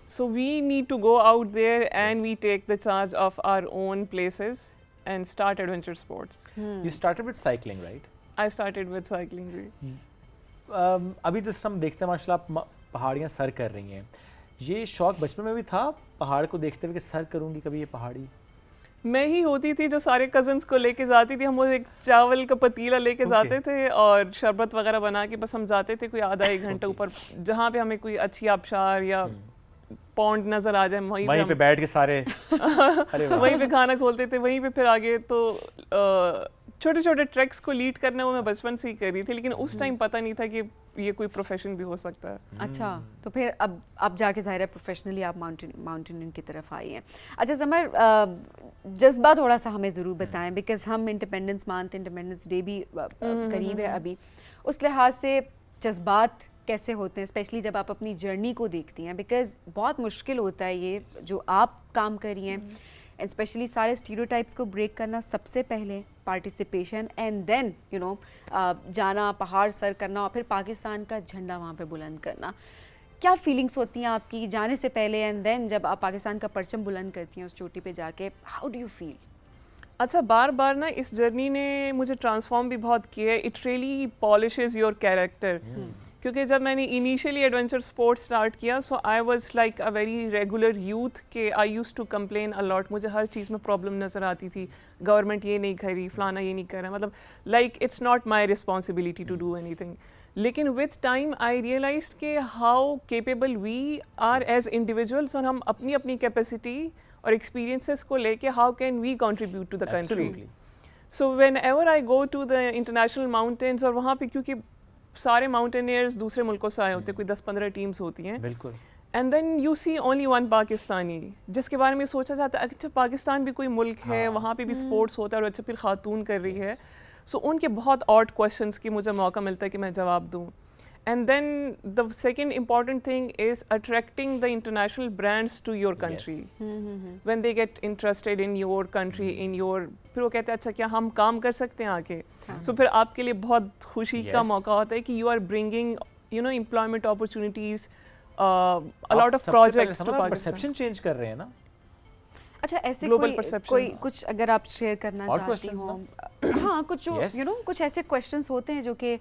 So we need to go out there and we take the charge of our own places and start adventure sports. You started with cycling, right? I started with cycling जी। अभी जिस हम देखते हैं माशाल्लाह आप पहाड़ियाँ सर कर रही हैं, ये शौक बचपन में भी था पहाड़ को देखते हुए कि सर करूँगी कभी ये पहाड़ी? मैं ही होती थी जो सारे कजन्स को लेके जाती थी। हम वो एक चावल का पतीला लेके जाते थे और शरबत वगैरह बना के बस हम जाते थे कोई आधा एक घंटा ऊपर, जहाँ पे हमें कोई अच्छी आबशार या पॉन्ड नजर आ जाए वहीं पे बैठ के सारे अरे वाह। वहीं पे खाना खोलते थे, वहीं पे फिर आगे तो छोटे छोटे ट्रैक्स को लीड करना वो मैं बचपन से ही कर रही थी, लेकिन उस टाइम पता नहीं था कि ये कोई प्रोफेशन भी हो सकता है। अच्छा, तो फिर अब जाके ज़ाहिर है प्रोफेशनली आप माउंटेनियरिंग की तरफ आई हैं। अच्छा समर, जज्बा थोड़ा सा हमें ज़रूर बताएं, बिकॉज हम इंडिपेंडेंस मंथ, इंडिपेंडेंस डे भी करीब है अभी, उस लिहाज से जज्बात कैसे होते हैं, स्पेशली जब आप अपनी जर्नी को देखती हैं, बिकॉज बहुत मुश्किल होता है ये जो आप काम कर रही हैं, एंड स्पेशली सारे स्टीरियोटाइप्स को ब्रेक करना सबसे पहले, participation and then you know जाना, पहाड़ सर करना और फिर पाकिस्तान का झंडा वहाँ पे बुलंद करना। क्या फीलिंग्स होती हैं आपकी जाने से पहले एंड देन जब आप पाकिस्तान का परचम बुलंद करती हैं उस चोटी पे जाके, हाउ डू यू फील? अच्छा, बार बार ना इस जर्नी ने मुझे ट्रांसफॉर्म भी बहुत किया है। It really polishes your character, क्योंकि जब मैंने इनिशियली एडवेंचर स्पोर्ट्स स्टार्ट किया, so I was like a very regular youth के I used to complain a lot. मुझे हर चीज़ में प्रॉब्लम नज़र आती थी, गवर्नमेंट ये नहीं कर रही, फलाना ये नहीं कर रहा, मतलब like it's not my responsibility to do anything. लेकिन विथ टाइम आई रियलाइज के how capable we are as individuals, और हम अपनी अपनी कैपेसिटी और एक्सपीरियंसेस को लेके how can we contribute to the country. So whenever I go to the international mountains, और वहाँ पे क्योंकि सारे माउंटेनियर्स दूसरे मुल्कों से आए होते, कोई 10-15 टीम्स होती हैं, बिल्कुल, and then you see only one Pakistani, जिसके बारे में सोचा जाता है अच्छा पाकिस्तान भी कोई मुल्क है, वहाँ पे भी स्पोर्ट्स होता है और अच्छा फिर खातून कर रही है। सो उनके बहुत ऑड क्वेश्चंस की मुझे मौका मिलता है कि मैं जवाब दूँ। And then the second important thing is attracting the international brands to your country when they get interested in your country, in your, फिर वो कहते हैं अच्छा क्या हम काम कर सकते हैं आके। सो फिर आपके लिए बहुत खुशी का मौका होता है कि you are bringing you know employment opportunities, a lot of projects to Pakistan. Perception change कर रहे हैं ना। अच्छा, ऐसे Global कोई perception। कुछ अगर आप शेयर करना और चाहती questions हो, हाँ कुछ जो Yes। यू नो कुछ ऐसे क्वेश्चंस होते हैं जो कि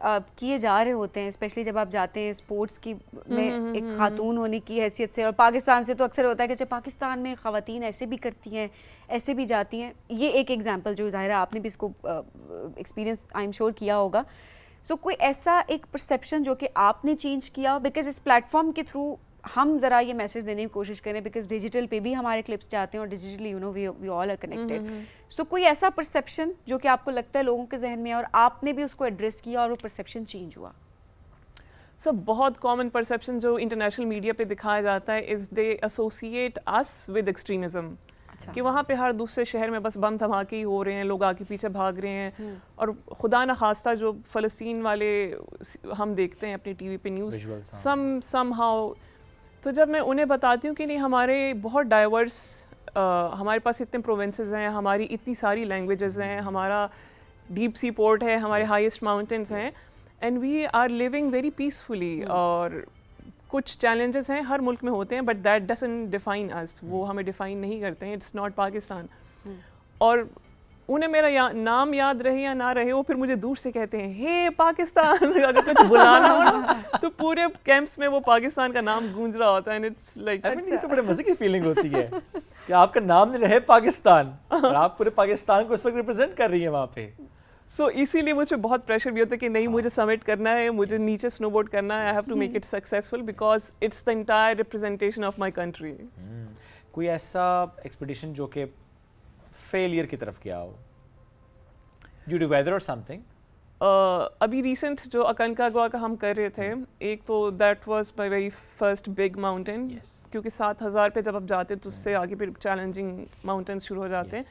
किए जा रहे होते हैं, स्पेशली जब आप जाते हैं स्पोर्ट्स की में एक खातून होने की हैसियत से, और पाकिस्तान से तो अक्सर होता है कि अच्छा पाकिस्तान में ख़वातीन ऐसे भी करती हैं, ऐसे भी जाती हैं। ये एक एग्जांपल जो ज़ाहिर है आपने भी इसको एक्सपीरियंस आई एम श्योर किया होगा। सो कोई ऐसा एक परसेप्शन जो कि आपने चेंज किया, बिकॉज इस प्लेटफॉर्म के थ्रू हम ज़रा ये मैसेज देने की कोशिश करें, बिकॉज डिजिटल पे भी हमारे क्लिप्स जाते हैं और digitally you know we all are connected. So कोई ऐसा परसेप्शन जो कि आपको लगता है लोगों के जहन में और आपने भी उसको एड्रेस किया और वो परसेप्शन चेंज हुआ? सो बहुत कॉमन परसेप्शन जो इंटरनेशनल मीडिया पे दिखाया जाता है is they associate us with extremism, कि वहाँ पे हर दूसरे शहर में बस बम धमाके ही हो रहे हैं, लोग आगे पीछे भाग रहे हैं, और खुदा न खास्ता जो फ़लस्तीन वाले हम देखते हैं अपनी टीवी पे न्यूज़ समहाउ, तो जब मैं उन्हें बताती हूँ कि नहीं हमारे बहुत डाइवर्स, हमारे पास इतने प्रोविंसेस हैं, हमारी इतनी सारी लैंग्वेजेस हैं, हमारा डीप सी पोर्ट है, हमारे हाईएस्ट माउंटेन्स हैं, and we are living very peacefully, और कुछ चैलेंजेस हैं हर मुल्क में होते हैं, but that doesn't define us, वो हमें डिफाइन नहीं करते हैं, इट्स नॉट पाकिस्तान। और उन्हें मेरा नाम याद रहे या ना रहे, वो फिर मुझे दूर से कहते हैं हे पाकिस्तान अगर कुछ बुलाना हो ना तो पूरे कैंप्स में वो पाकिस्तान का नाम गूंज रहा होता है, एंड इट्स लाइक ये तो बड़े मजे की फीलिंग होती है कि आपका नाम नहीं रहे पाकिस्तान और आप पूरे पाकिस्तान को इस वक्त रिप्रेजेंट कर रही हैं वहाँ पे। सो इसीलिए मुझे बहुत प्रेशर भी होता है कि नहीं मुझे समिट करना है, मुझे नीचे स्नोबोर्ड करना है, I have to make it successful because it's the entire representation of my country. कोई ऐसा एक्सपीडिशन जो कि फेलियर की तरफ गया हो ड्यू टू वेदर और समथिंग? अभी रिसेंट जो अकनकागुआ का हम कर रहे थे, एक तो that was my very first big mountain, क्योंकि 7000 पे जब आप जाते तो उससे आगे फिर चैलेंजिंग माउंटेन्स शुरू हो जाते हैं।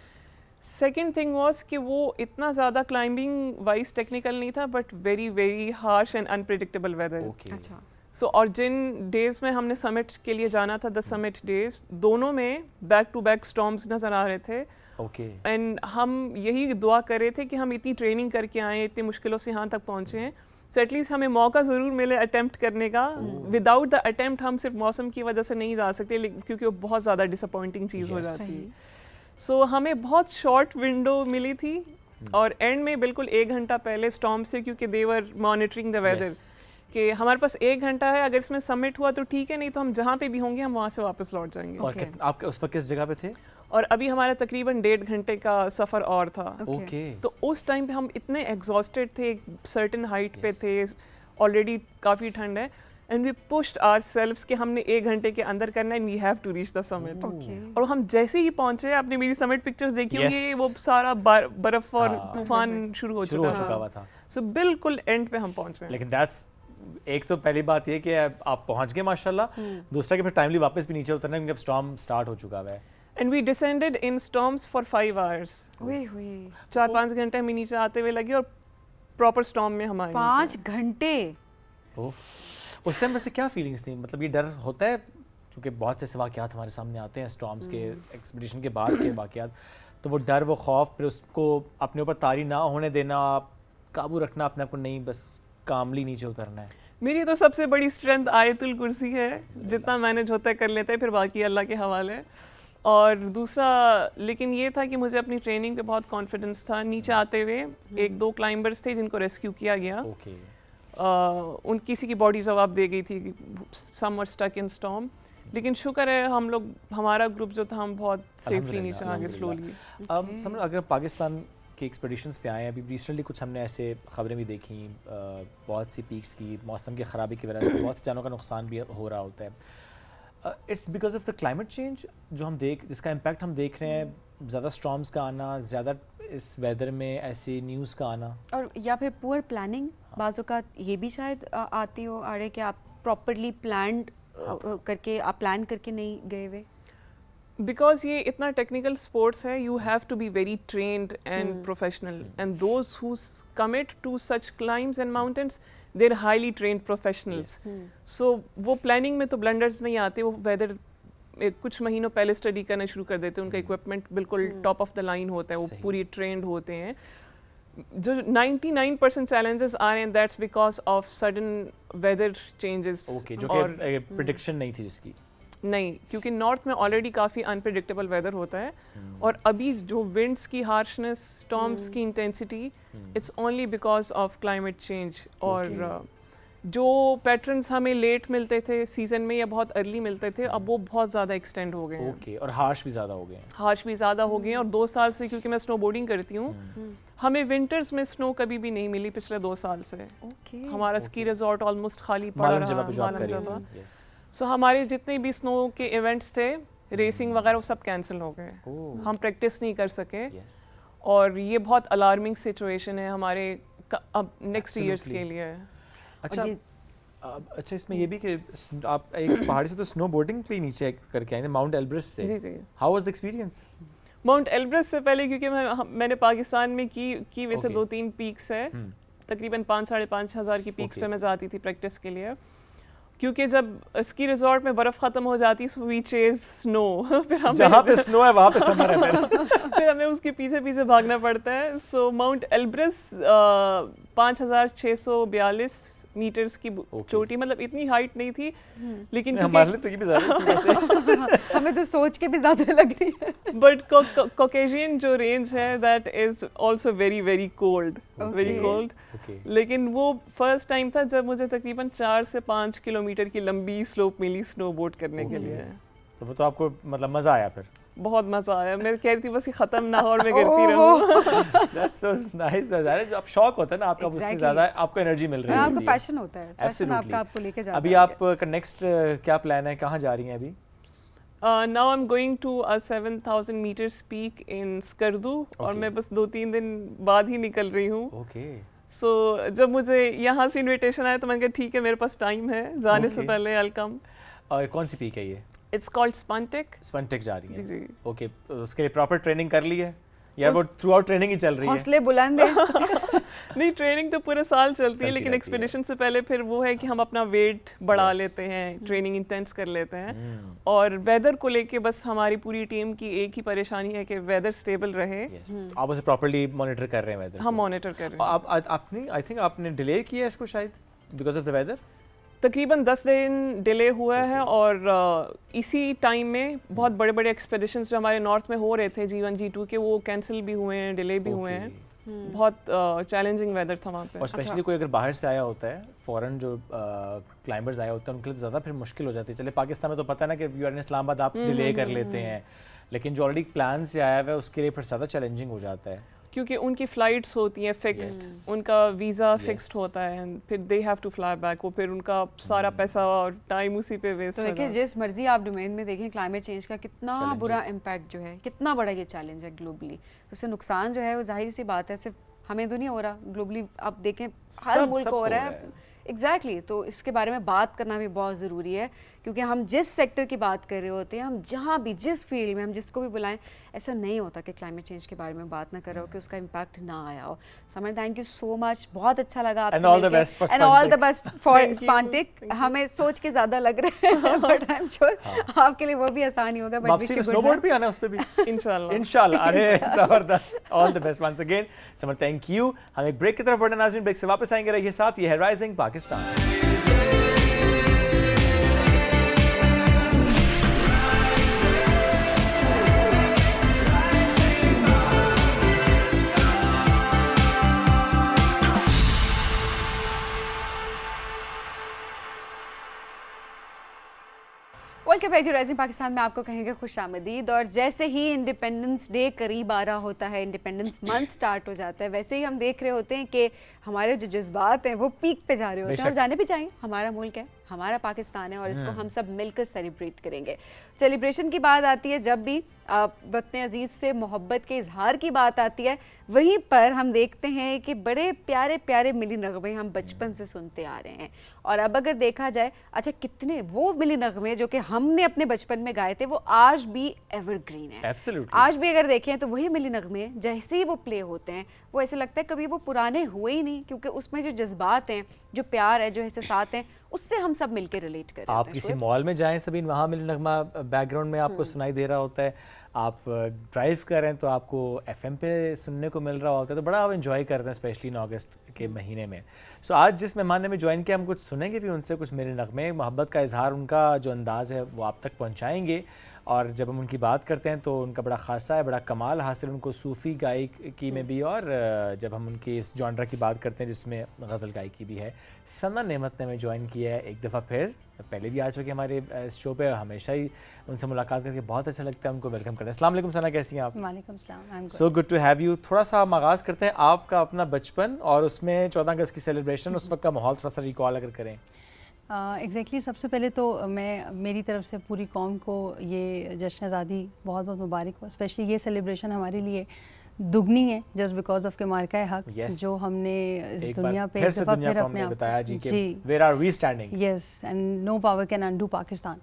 सेकेंड थिंग वाज कि वो इतना ज़्यादा क्लाइंबिंग वाइज टेक्निकल नहीं था, but very very harsh and unpredictable weather. अच्छा, सो और जिन डेज में हमने समिट के लिए जाना था, द समिट डेज, दोनों में बैक टू बैक स्टॉर्म्स नज़र आ रहे थे। ओके। एंड हम यही दुआ कर रहे थे कि हम इतनी ट्रेनिंग करके आए, इतनी मुश्किलों से यहाँ तक पहुँचे हैं, सो एटलीस्ट हमें मौका ज़रूर मिले अटेम्प्ट करने का। विदाउट द अटेम्प्ट हम सिर्फ मौसम की वजह से नहीं जा सकते, क्योंकि वो बहुत ज़्यादा डिसअपॉइंटिंग चीज़ हो जाती है। सो हमें बहुत शॉर्ट विंडो मिली थी और एंड में बिल्कुल 1 घंटा पहले स्टॉर्म से, क्योंकि दे वर मॉनिटरिंग द वेदर, कि हमारे पास 1 घंटा है, अगर इसमें समिट हुआ तो ठीक है, नहीं तो हम जहाँ पे भी होंगे हम वहाँ से वापस लौट जाएंगे। और आप उस वक्त किस जगह पे थे? और अभी हमारा तकरीबन 1.5 घंटे का सफ़र और था। ओके। तो उस टाइम पे हम इतने एग्जॉस्टेड थे, एक सर्टेन हाइट पे थे, ऑलरेडी काफ़ी ठंड है, एंड वी पुश्ड आवरसेल्व्स कि हमने 1 घंटे के अंदर करना है, and we have to reach the summit. और हम जैसे ही पहुंचे, आपने मेरी समिट पिक्चर्स देखी होंगी, वो सारा बर्फ और तूफान शुरू हो चुका हुआ था। सो बिल्कुल एंड पे हम पहुंचे। लेकिन दैट्स एक तो पहली बात ये कि आप पहुंच गए माशाल्लाह, दूसरा कि फिर टाइमली वापस भी नीचे उतरना, क्योंकि अब स्टॉर्म स्टार्ट हो चुका है। And we descended in storms for 5 hours। 4-5 घंटे हमें नीचे आते हुए लगे और प्रॉपर स्टॉर्म में हम आए। 5 घंटे। उस टाइम वैसे क्या फीलिंग्स थी? मतलब ये डर होता है, क्योंकि बहुत से वाक़यात हमारे सामने आते हैं स्टॉर्म्स के, एक्सपीडिशन के बाद के वाक़यात, तो वो डर, वो खौफ, फिर उसको अपने ऊपर तारी ना होने देना, काबू रखना अपने आप को, नहीं बस कामली नीचे उतरना है। मेरी तो सबसे बड़ी स्ट्रेंथ आयतुल कुर्सी है, जितना मैनेज होता है कर लेते हैं, फिर बाकी अल्लाह के हवाले। और दूसरा लेकिन ये था कि मुझे अपनी ट्रेनिंग पे बहुत कॉन्फिडेंस था। नीचे आते हुए 1-2 क्लाइंबर्स थे जिनको रेस्क्यू किया गया। ओके। उन किसी की बॉडी जवाब दे गई थी, सम वर स्टक इन स्टॉर्म, लेकिन शुक्र है हम लोग, हमारा ग्रुप जो था, हम बहुत सेफली नीचे आ गए स्लोली। अब समझ, अगर पाकिस्तान के एक्सपेडिशंस पे आए, अभी रिसेंटली कुछ हमने ऐसे खबरें भी देखी, बहुत सी पीक्स की, मौसम की ख़राबी की वजह से बहुत से जानों का नुकसान भी हो रहा होता है। It's because of the climate change जो जिसका इम्पैक्ट हम देख रहे हैं, ज़्यादा स्टॉर्म्स का आना, ज़्यादा इस वेदर में ऐसे न्यूज़ का आना, और या फिर पुअर प्लानिंग बाज़ों का ये भी शायद आती हो आ रहे कि आप प्रॉपरली प्लान करके नहीं गए हुए। बिकॉज ये इतना टेक्निकल स्पोर्ट्स है, you have to be very trained and professional, and those who commit to such climbs and mountains, they are highly trained professionals. So वो प्लानिंग में तो ब्लंडर्स नहीं आते, वो वेदर कुछ महीनों पहले स्टडी करना शुरू कर देते हैं, उनका इक्विपमेंट बिल्कुल टॉप ऑफ द लाइन होता है, वो पूरी ट्रेंड होते हैं। जो 99% चैलेंजेस आ रहे हैं, that's because of sudden weather changes. Okay, जो कि प्रेडिक्शन नहीं थी जिसकी। नहीं, क्योंकि नॉर्थ में ऑलरेडी काफ़ी अनप्रिडिक्टेबल वेदर होता है, और अभी जो विंड्स की हार्शनेस, स्टॉर्म्स की intensity, it's only because of climate change. और जो पैटर्न्स हमें लेट मिलते थे सीजन में या बहुत अर्ली मिलते थे, अब वो बहुत ज़्यादा एक्सटेंड हो गए हैं। ओके, और हार्श भी ज़्यादा हो गए हैं। हार्श भी ज़्यादा हो गए हैं, और 2 साल से, क्योंकि मैं स्नोबोर्डिंग करती हूँ, हमें विंटर्स में स्नो कभी भी नहीं मिली पिछले 2 साल से। हमारा स्की रिजॉर्ट ऑलमोस्ट खाली पड़ा रहा। सो हमारे जितने भी स्नो के इवेंट्स थे, रेसिंग वगैरह, वो सब कैंसिल हो गए। हम प्रैक्टिस नहीं कर सके, और ये बहुत अलार्मिंग सिचुएशन है हमारे अब नेक्स्ट ईयर्स के लिए। अच्छा, इसमें ये भी कि आप एक पहाड़ी से तो स्नो बोर्डिंग पे नीचे करके आए थे, माउंट एल्ब्रस से। जी। How was the experience? Mount Elbrus से पहले, क्योंकि मैंने पाकिस्तान में की हुए थे 2-3 पीक्स है, तकरीबन 5-5.5 हज़ार की पीक्स पे मैं जाती थी प्रैक्टिस के लिए, क्योंकि जब स्की रिजॉर्ट में बर्फ खत्म हो जाती है, वी चेज स्नो, फिर हमें जहाँ पे स्नो है वहाँ पे समर है फिर हमें उसके पीछे भागना पड़ता है। सो माउंट एल्ब्रस 5,642 मीटर्स की चोटी, मतलब इतनी हाइट नहीं थी, लेकिन हमारे लिए तो ये भी ज़्यादा थी वैसे। हमें तो सोच के भी ज़्यादा लग रही है। बट कॉकेशियन जो रेंज है, that is also very very cold, very cold. लेकिन वो फर्स्ट टाइम था जब मुझे तकरीबन 4 से 5 किलोमीटर की लंबी स्लोप मिली स्नोबोर्ड करने के लिए। तो वो तो आपको मतलब मज़ा आया? फिर बहुत मज़ा आया। मैं कह रही थी बस ये ख़त्म ना हो और मैं करती रहूँ। That's so nice। जो आप शौक होता है ना आपका, उससे ज़्यादा आपको एनर्जी मिल रही है, आपको पैशन होता है, पैशन आपको लेके जाता है। अभी आपका नेक्स्ट क्या प्लान है, कहाँ जा रही हैं अभी? Now I'm going to a 7,000 meters peak in Skardu, और मैं बस 2-3 दिन बाद ही निकल रही हूँ। सो जब मुझे यहाँ से इन्विटेशन आया तो मैंने कहा ठीक है, मेरे पास टाइम है, जाने से पहले I'll come। और कौन सी पीक है ये? It's called Spantek। स्पंटेक जा रही है? जी। ओके, उसके लिए प्रॉपर ट्रेनिंग कर ली है या वो थ्रू आउट ट्रेनिंग ही चल रही है? हौसले बुलंद हैं। नहीं, ट्रेनिंग तो पूरे साल चलती है, चलती लेकिन रहती है। एक्सपीडिशन से पहले फिर वो है कि हम अपना वेट बढ़ा लेते हैं, ट्रेनिंग इंटेंस कर लेते हैं। और वेदर को लेके बस हमारी पूरी टीम की एक ही परेशानी है कि वेदर स्टेबल रहे। आप उसे प्रॉपर्ली मॉनिटर कर रहे हैं वेदर हम मॉनिटर कर रहे हैं। आपने आई थिंक आपने डिले किया है इसको शायद बिकॉज ऑफ द वेदर। तकरीबन 10 दिन डिले हुआ है, और इसी टाइम में बहुत बड़े बड़े एक्सपेडिशंस जो हमारे नॉर्थ में हो रहे थे G1 G2 के, वो कैंसिल भी हुए हैं, डिले भी हुए हैं। बहुत चैलेंजिंग वेदर था वहाँ पे। और स्पेशली कोई अगर बाहर से आया होता है, फॉरेन जो क्लाइंबर्स आए होते हैं, उनके लिए तो ज़्यादा फिर मुश्किल हो जाती है। चले पाकिस्तान में तो पता है ना कि यू आर इन इस्लामाबाद, आप डिले कर लेते हैं, लेकिन जो ऑलरेडी प्लान से आया हुआ है उसके लिए फिर ज़्यादा चैलेंजिंग हो जाता है। क्योंकि उनकी फ्लाइट्स होती हैं फिक्स्ड, उनका वीज़ा फिक्स्ड होता है, फिर they have to fly back, वो फिर उनका सारा पैसा और टाइम उसी पे वेस्ट तो होता देखिए, है। जिस मर्जी आप डोमेन में देखें, क्लाइमेट चेंज का कितना बुरा इम्पैक्ट जो है, कितना बड़ा ये चैलेंज है ग्लोबली। उससे नुकसान जो है वो जाहिर सी बात है, सिर्फ हमें तो नहीं हो रहा, ग्लोबली आप देखें हर मुल्क को हो रहा है। एग्जैक्टली तो इसके बारे में बात करना भी बहुत ज़रूरी है, क्योंकि हम जिस सेक्टर की बात कर रहे होते हैं, हम जहाँ भी जिस फील्ड में हम जिसको भी बुलाएं, ऐसा नहीं होता कि क्लाइमेट चेंज के बारे में बात ना कर रहे हो कि उसका इम्पैक्ट ना आया हो। Summer, thank you so much, बहुत अच्छा लगा आपसे And all the मिलके। best for And all the Spantic. best for Thank you. Spantic। हमें सोच के ज़्यादा लग रहे हैं, बट आई एम श्योर आपके लिए वो भी आसान ही होगा। बट वापसी में स्नोबोर्ड भी आना है उस पे भी इंशाल्लाह। इंशाल्लाह। अरे जबरदस्त, all the best once again Samar, thank you. हम एक ब्रेक की तरफ बढ़ना नाज़रीन, ब्रेक से वापस आएंगे, रहिए साथ। ये है rising Pakistan. Welcome back to rising Pakistan में आपको कहेंगे खुशामदीद। और जैसे ही इंडिपेंडेंस डे करीब आ रहा होता है, इंडिपेंडेंस मंथ स्टार्ट हो जाता है, वैसे ही हम देख रहे होते हैं कि हमारे जो जज्बात हैं वो पीक पे जा रहे होते हैं, और जाने भी चाहिए। हमारा मुल्क है, हमारा पाकिस्तान है, और इसको हम सब मिलकर सेलिब्रेट करेंगे। सेलिब्रेशन की बात आती है, जब भी वतन अजीज़ से मोहब्बत के इजहार की बात आती है, वहीं पर हम देखते हैं कि बड़े प्यारे प्यारे मिली नगमे हम बचपन से सुनते आ रहे हैं। और अब अगर देखा जाए, अच्छा कितने वो मिली नगमे जो कि हमने अपने बचपन में गाए थे, वो आज भी एवरग्रीन है। Absolutely. आज भी अगर देखें तो वही मिली नगमे जैसे ही वो प्ले होते हैं, वो ऐसे लगता है कभी वो पुराने हुए ही नहीं, क्योंकि उसमें जो जज्बात हैं, जो प्यार है, जो एहसास हैं, उससे हम सब मिलकर रिलेट कर रहे आप हैं। किसी मॉल में जाएं सभी, वहाँ मिली नगमा बैकग्राउंड में आपको सुनाई दे रहा होता है। आप ड्राइव कर रहे हैं तो आपको FM पे सुनने को मिल रहा होता है, तो बड़ा आप एंजॉय करते हैं, स्पेशली इन अगस्त के महीने में। सो आज जिस मेहमान ने हमें ज्वाइन किया, हम कुछ सुनेंगे भी उनसे, कुछ मेरे नगमे मोहब्बत का इजहार, उनका जो अंदाज़ है वो आप तक पहुँचाएँगे। और जब हम उनकी बात करते हैं तो उनका बड़ा खासा है, बड़ा कमाल हासिल उनको सूफ़ी गायकी में भी, और जब हम उनकी इस जॉनरा की बात करते हैं जिसमें गज़ल गायकी भी है। सना नेमत ने हमें ज्वाइन किया है एक दफ़ा फिर, पहले भी आ चुके हमारे इस शो पे, हमेशा ही उनसे मुलाकात करके बहुत अच्छा लगता है, उनको वेलकम करते हैं। अस्सलाम वालेकुम सना, कैसी हैं आप? वालेकुम सलाम। So good to have you. थोड़ा सा हम आगाज़ करते हैं आपका अपना बचपन और उसमें 14 अगस्त की सेलिब्रेशन, उस वक्त का माहौल थोड़ा सा रिकॉल अगर करें। एग्जैक्टली सबसे पहले तो मेरी तरफ से पूरी कौम को ये जश्न आज़ादी बहुत बहुत मुबारक हो। स्पेशली ये सेलिब्रेशन हमारे लिए दुगनी है, जस्ट बिकॉज ऑफ के मार्का हक जो हमने इस दुनिया पे एक दफ़ा फिर अपने आप बताया जी कि where are we standing, yes, and no power can undo Pakistan.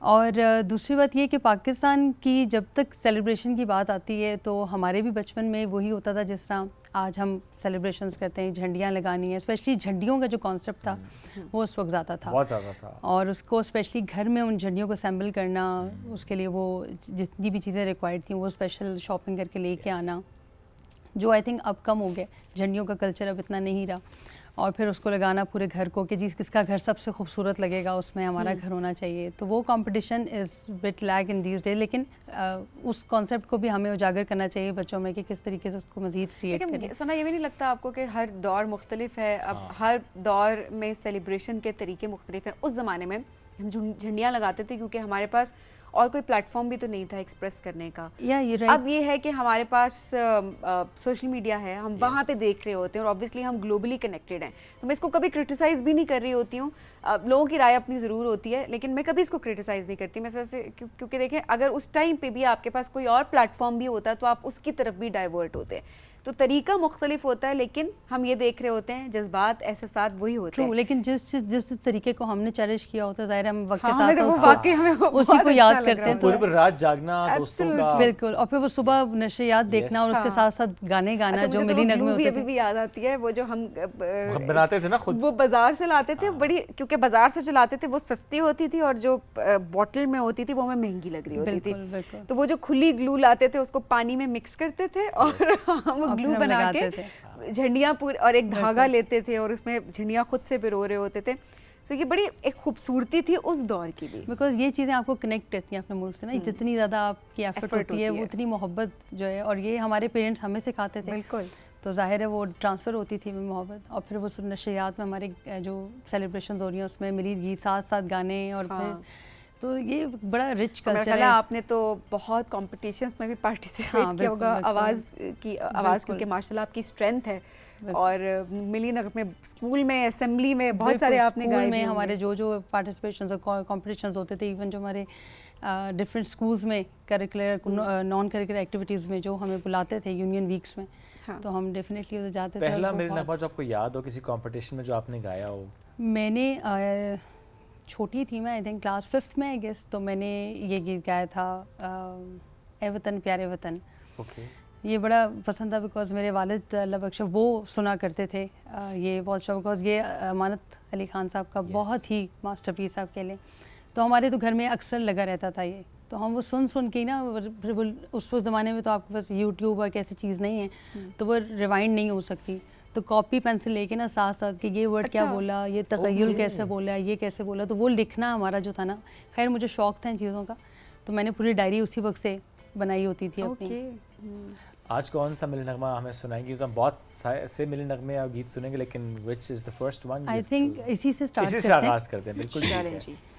और दूसरी बात ये कि पाकिस्तान की जब तक सेलिब्रेशन की बात आती है तो हमारे भी बचपन में वही होता था जिस तरह आज हम सेलिब्रेशंस करते हैं, झंडियाँ लगानी है। स्पेशली झंडियों का जो कॉन्सेप्ट था वो उस वक्त ज़्यादा था, बहुत ज़्यादा था, और उसको स्पेशली घर में उन झंडियों को असेंबल करना, उसके लिए वो जितनी भी चीज़ें रिक्वायर्ड थी वो स्पेशल शॉपिंग करके लेके आना, जो आई थिंक अब कम हो गया। झंडियों का कल्चर अब इतना नहीं रहा, और फिर उसको लगाना पूरे घर को कि जी किसका घर सबसे खूबसूरत लगेगा, उसमें हमारा घर होना चाहिए। तो वो competition is bit lag in these day, लेकिन उस कॉन्सेप्ट को भी हमें उजागर करना चाहिए बच्चों में कि किस तरीके से उसको मज़ीद क्रिएट करें। सना, ये भी नहीं लगता आपको कि हर दौर मुख्तलिफ है? अब हर दौर में सेलिब्रेशन के तरीके मुख्तलिफ हैं। उस ज़माने में हम झंडियाँ लगाते थे क्योंकि हमारे पास और कोई प्लेटफॉर्म भी तो नहीं था एक्सप्रेस करने का। अब ये है कि हमारे पास सोशल मीडिया है, हम वहाँ पे देख रहे होते हैं, और ऑब्वियसली हम ग्लोबली कनेक्टेड हैं। तो मैं इसको कभी क्रिटिसाइज़ भी नहीं कर रही होती हूँ, लोगों की राय अपनी ज़रूर होती है, लेकिन मैं कभी इसको क्रिटिसाइज़ नहीं करती। मैं वैसे क्योंकि देखें, अगर उस टाइम पे भी आपके पास कोई और प्लेटफॉर्म भी होता तो आप उसकी तरफ भी डाइवर्ट होते। तो तरीका मुख्तलिफ होता है, लेकिन हम ये देख रहे होते हैं जज्बात एहसासात वही होते हैं। लेकिन जिस तरीके को हमने चेरिश किया होता है, ज़ाहिर है हम वक्त के हाँ, साथ हमें साथ वाकई हमें वो उसी बहुत को अच्छा याद लग करते रहा हैं। था। पूरी रात जागना दोस्तों का, बिल्कुल, और फिर वो सुबह नशरियात देखना और उसके हाँ। साथ साथ गाने गाना अच्छा, जो मुझे तो मिली वो नगमे glue भी होते अभी थे। भी याद आती है, वो जो हम बनाते थे ना खुद। वो बाजार से लाते थे, बड़ी, क्योंकि बाजार से जो लाते थे वो सस्ती होती थी और जो बॉटल में होती थी वो हमें महंगी लग रही होती थी। बिल्कुल, बिल्कुल। तो वो जो खुली ग्लू लाते थे उसको पानी में मिक्स करते थे और हम और ग्लू फिर हम बना लगाते के झंडियाँ पूरी, और एक धागा लेते थे और उसमें झंडियाँ खुद से पिरो रहे होते थे। तो ये बड़ी एक खूबसूरती थी उस दौर की भी। बिकॉज ये चीज़ें आपको कनेक्ट करती हैं अपने मुल्क से ना, जितनी ज़्यादा आपकी एफर्ट होती है वो उतनी मोहब्बत जो है, और ये हमारे पेरेंट्स हमें सिखाते थे। बिल्कुल। तो जाहिर है वो ट्रांसफ़र होती थी मोहब्बत, और फिर वो नशरियात में हमारे जो सेलिब्रेशन हो रही हैं उसमें मिली गीत, साथ साथ गाने, और फिर तो ये बड़ा रिच कल्चर है। आपने तो बहुत कॉम्पिटिशन्स में भी पार्टिसिपेट किया होगा आवाज़ क्योंकि माशाल्लाह आपकी स्ट्रेंथ है। और मिली नगर में, स्कूल में, असेंबली में बहुत सारे आपने गाए में हमारे जो पार्टिसिपेशंस और कॉम्पिटिशन्स होते थे, इवन जो हमारे डिफरेंट स्कूल्स में करिकुलर नॉन करिकुलर एक्टिविटीज़ में जो हमें बुलाते थे यूनियन वीक्स में, तो हम डेफिनेटली उधर जाते थे। पहला मिली नगमा जो आपको याद हो किसी कंपटीशन में जो आपने गाया हो? मैंने छोटी थी मैं, आई थिंक क्लास 5th में आई गेस, तो मैंने ये गीत गाया था, ए वतन प्यारे वतन। ओके। ये बड़ा पसंद था बिकॉज मेरे वालिद अल्लाह बख्शा वो सुना करते थे ये बहुत शौक, बिकॉज ये अमानत अली खान साहब का बहुत ही मास्टरपीस आप कह लें। तो हमारे तो घर में अक्सर लगा रहता था ये, तो हम वो सुन के ना, उस ज़माने में तो आपके पास यूट्यूब और कैसी चीज़ नहीं है, तो वो रिवाइंड नहीं हो सकती। तो कॉपी पेंसिल लेके ना साथ साथ कि ये वर्ड क्या बोला, ये तख़य्युल कैसे बोला, ये कैसे बोला, तो वो लिखना हमारा जो था ना, खैर मुझे शौक़ था इन चीज़ों का, तो मैंने पूरी डायरी उसी वक्त से बनाई होती थी अपनी। आज कौन सा मिली नगमा हमें सुनाएंगी? तो हम बहुत से मिली नगमे या गीत सुनेंगे, लेकिन which is the first one? I think इसी से स्टार्ट इसी से आगाज करते हैं। बिल्कुल ठीक है।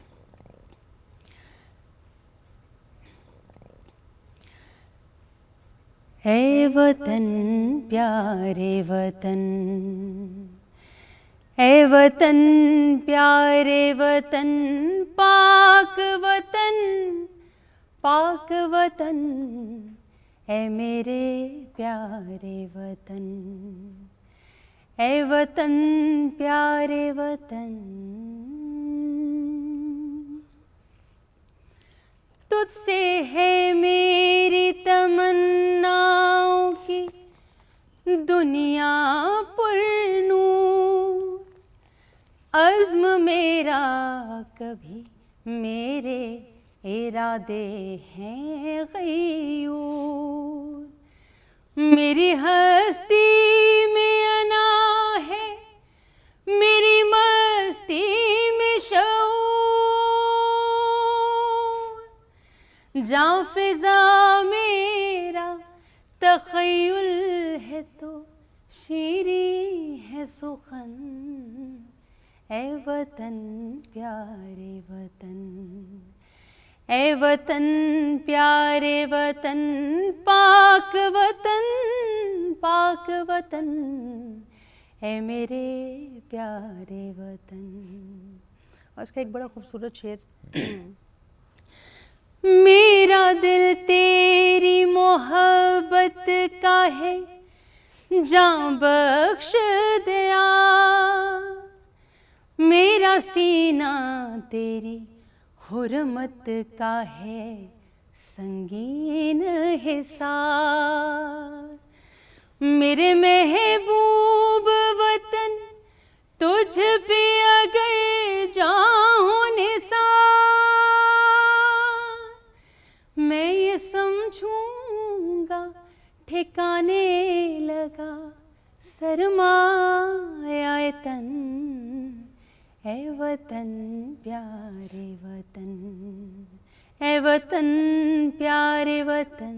ऐ वतन प्यारे वतन, ऐ वतन प्यारे वतन, पाक वतन, पाक वतन, ऐ मेरे प्यारे वतन, ऐ वतन प्यारे वतन। तुझसे है मेरी तमन्नाओं की दुनिया पुरनूर, अज़्म मेरा कभी मेरे इरादे हैं गयूर, मेरी हस्ती में अना है, मेरी मस्ती में शऊर, जां फिजा मेरा तख़य्युल है तो शीरी है सुखन, ऐ वतन प्यारे वतन, ऐ वतन प्यारे वतन, पाक वतन, पाक वतन, ऐ मेरे प्यारे वतन। और इसका एक बड़ा खूबसूरत शेर, मेरा दिल तेरी मोहब्बत का है, जान बख्श दिया, मेरा सीना तेरी हुर्मत का है, संगीन हिसार, मेरे महबूब वतन तुझ पे अगर जाऊं निसार, मैं ये समझूंगा ठिकाने लगा सरमाया तन, ऐ वतन प्यारे वतन, ऐ वतन प्यारे वतन।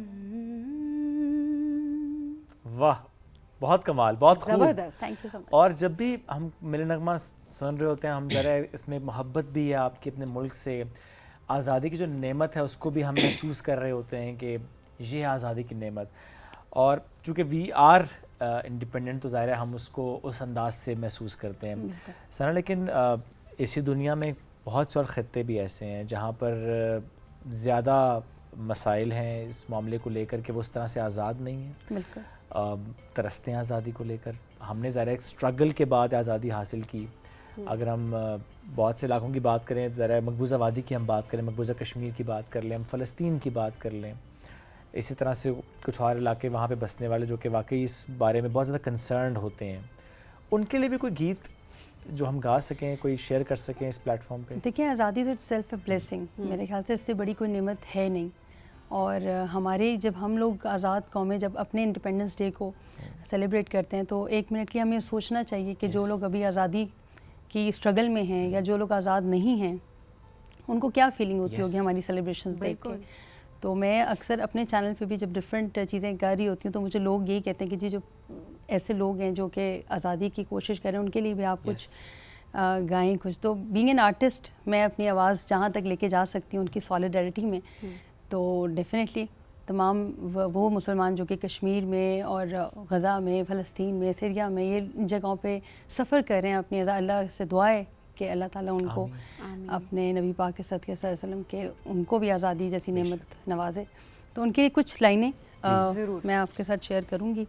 वाह, बहुत कमाल, बहुत खूब। Thank you so much. और जब भी हम मिली नगमा सुन रहे होते हैं, हम ज़रा इसमें मोहब्बत भी है आपकी अपने मुल्क से, आज़ादी की जो नेमत है उसको भी हम महसूस कर रहे होते हैं कि ये है आज़ादी की नेमत। और चूँकि वी आर इंडिपेंडेंट, तो ज़ाहिर है हम उसको उस अंदाज से महसूस करते हैं सना। लेकिन इसी दुनिया में बहुत से और ख़त्ते भी ऐसे हैं जहाँ पर ज़्यादा मसाइल हैं इस मामले को लेकर के वो उस तरह से आज़ाद नहीं हैं। बिल्कुल। तरसते हैं आज़ादी को लेकर। हमने ज़रा एक स्ट्रगल के बाद आज़ादी हासिल की। अगर हम बहुत से इलाकों की बात करें, ज़रा मकबूजा वादी की हम बात करें, मकबूजा कश्मीर की बात कर लें, हम फ़लस्तीन की बात कर लें, इसी तरह से कुछ और इलाके वहाँ पे बसने वाले जो कि वाकई इस बारे में बहुत ज़्यादा कंसर्न्ड होते हैं, उनके लिए भी कोई गीत जो हम गा सकें, कोई शेयर कर सकें इस प्लेटफॉर्म पे? देखिए, आज़ादी तो सेल्फ ब्लेसिंग, मेरे ख्याल से इससे बड़ी कोई नेमत है नहीं। और हमारे जब हम लोग आज़ाद कौमें जब अपने इंडिपेंडेंस डे को सेलिब्रेट करते हैं तो एक मिनट के लिए हमें सोचना चाहिए कि जो लोग अभी आज़ादी की स्ट्रगल में हैं या जो लोग आज़ाद नहीं हैं उनको क्या फीलिंग होती होगी हमारी सेलिब्रेशंस देख के। तो मैं अक्सर अपने चैनल पे भी जब डिफरेंट चीज़ें कर रही होती हूँ तो मुझे लोग यही कहते हैं कि जी जो ऐसे लोग हैं जो कि आज़ादी की कोशिश कर रहे हैं उनके लिए भी आप कुछ गाएं कुछ। तो बीइंग एन आर्टिस्ट मैं अपनी आवाज़ जहाँ तक लेके जा सकती हूँ उनकी सॉलिडारिटी में, तो डेफिनेटली तमाम वो मुसलमान जो कि कश्मीर में और गज़ा में, फ़लस्तीन में, सीरिया में, ये जगहों पे सफ़र कर रहे हैं, अपनी अल्लाह से दुआ है कि अल्लाह ताला उनको अपने नबी पाक के सदक़े सल्लल्लाहु अलैहि वसल्लम के उनको भी आज़ादी जैसी नेमत नवाजे। तो उनके लिए कुछ लाइनें मैं आपके साथ शेयर करूँगी।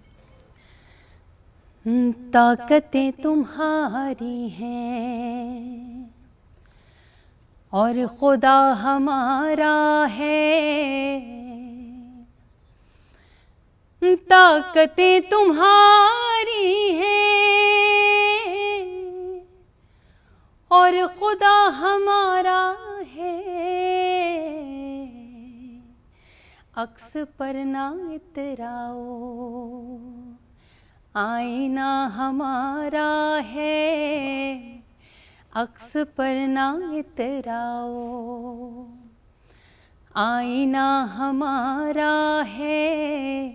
ताकतें तुम्हारी हैं और खुदा हमारा है, ताकतें तुम्हारी हैं और खुदा हमारा है, अक्स पर ना इतराओ आईना हमारा है, अक्स पर ना इतराओ आईना हमारा है,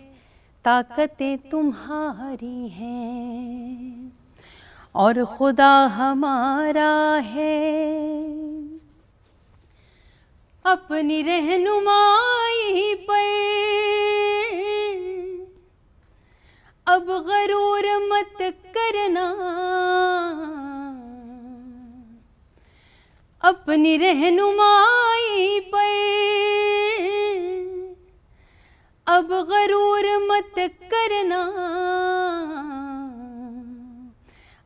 ताकतें तुम्हारी हैं और खुदा हमारा है। अपनी रहनुमाई पर अब गरूर मत करना, अपनी रहनुमाई पर अब गरूर मत करना,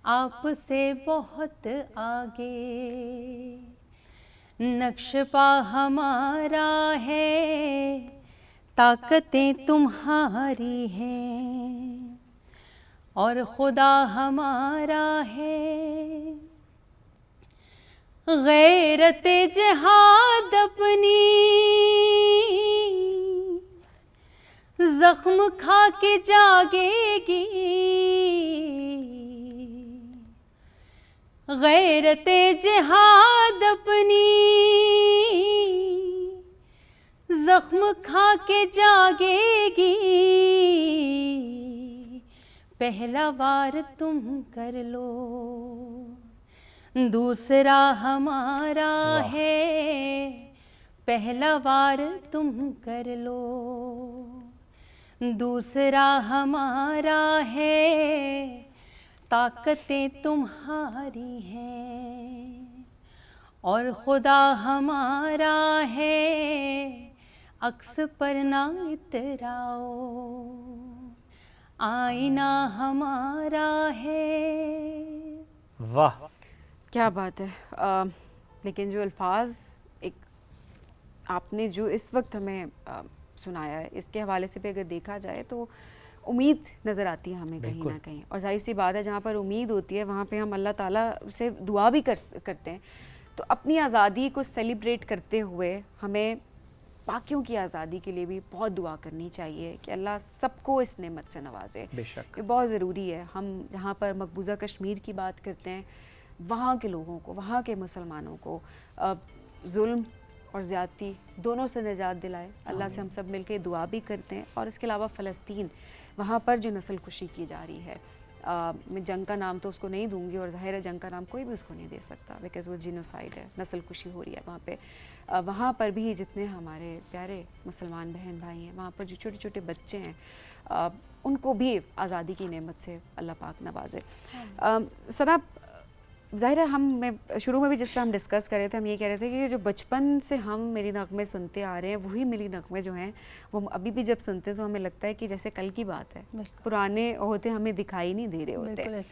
आपसे बहुत आगे नक्शपा हमारा है, ताकतें तुम्हारी हैं और खुदा हमारा है। गैरते जिहाद अपनी जख्म खा के जागेगी, गैरते जिहाद अपनी जख्म खा के जागेगी, पहला वार तुम कर लो दूसरा हमारा है, पहला वार तुम कर लो दूसरा हमारा है, ताकतें तुम्हारी हैं और खुदा हमारा है, अक्स पर ना इतराओ आईना हमारा है। वाह, क्या बात है। लेकिन जो अल्फाज एक आपने जो इस वक्त हमें सुनाया है, इसके हवाले से भी अगर देखा जाए तो उम्मीद नज़र आती है हमें कहीं ना कहीं। और जाहिर सी बात है जहाँ पर उम्मीद होती है वहाँ पे हम अल्लाह ताला से दुआ भी करते हैं। तो अपनी आज़ादी को सेलिब्रेट करते हुए हमें बाकियों की आज़ादी के लिए भी बहुत दुआ करनी चाहिए कि अल्लाह सबको इस नेमत से नवाजे। बेशक ये बहुत ज़रूरी है। हम जहाँ पर मकबूजा कश्मीर की बात करते हैं, वहाँ के लोगों को, वहाँ के मुसलमानों को जुल्म और ज़्यादती दोनों से निजात दिलाए। अल्लाह से हम सब मिलके दुआ भी करते हैं। और इसके अलावा फ़लस्तीन, वहाँ पर जो नस्ल कुशी की जा रही है, मैं जंग का नाम तो उसको नहीं दूंगी और ज़ाहिर है जंग का नाम कोई भी उसको नहीं दे सकता, बिकॉज़ वो जिनोसाइड है, नस्ल कुशी हो रही है वहाँ पे। वहाँ पर भी जितने हमारे प्यारे मुसलमान बहन भाई हैं, वहाँ पर जो छोटे छोटे बच्चे हैं, उनको भी आज़ादी की नेमत से अल्लाह पाक नवाजे। सना, ज़ाहिर है मैं शुरू में भी जिस तरह हम डिस्कस कर रहे थे, हम ये कह रहे थे कि जो बचपन से हम मिली नगमे सुनते आ रहे हैं, वही मिली नगमे जो हैं वो हम अभी भी जब सुनते हैं तो हमें लगता है कि जैसे कल की बात है, पुराने होते हमें दिखाई नहीं दे रहे होते।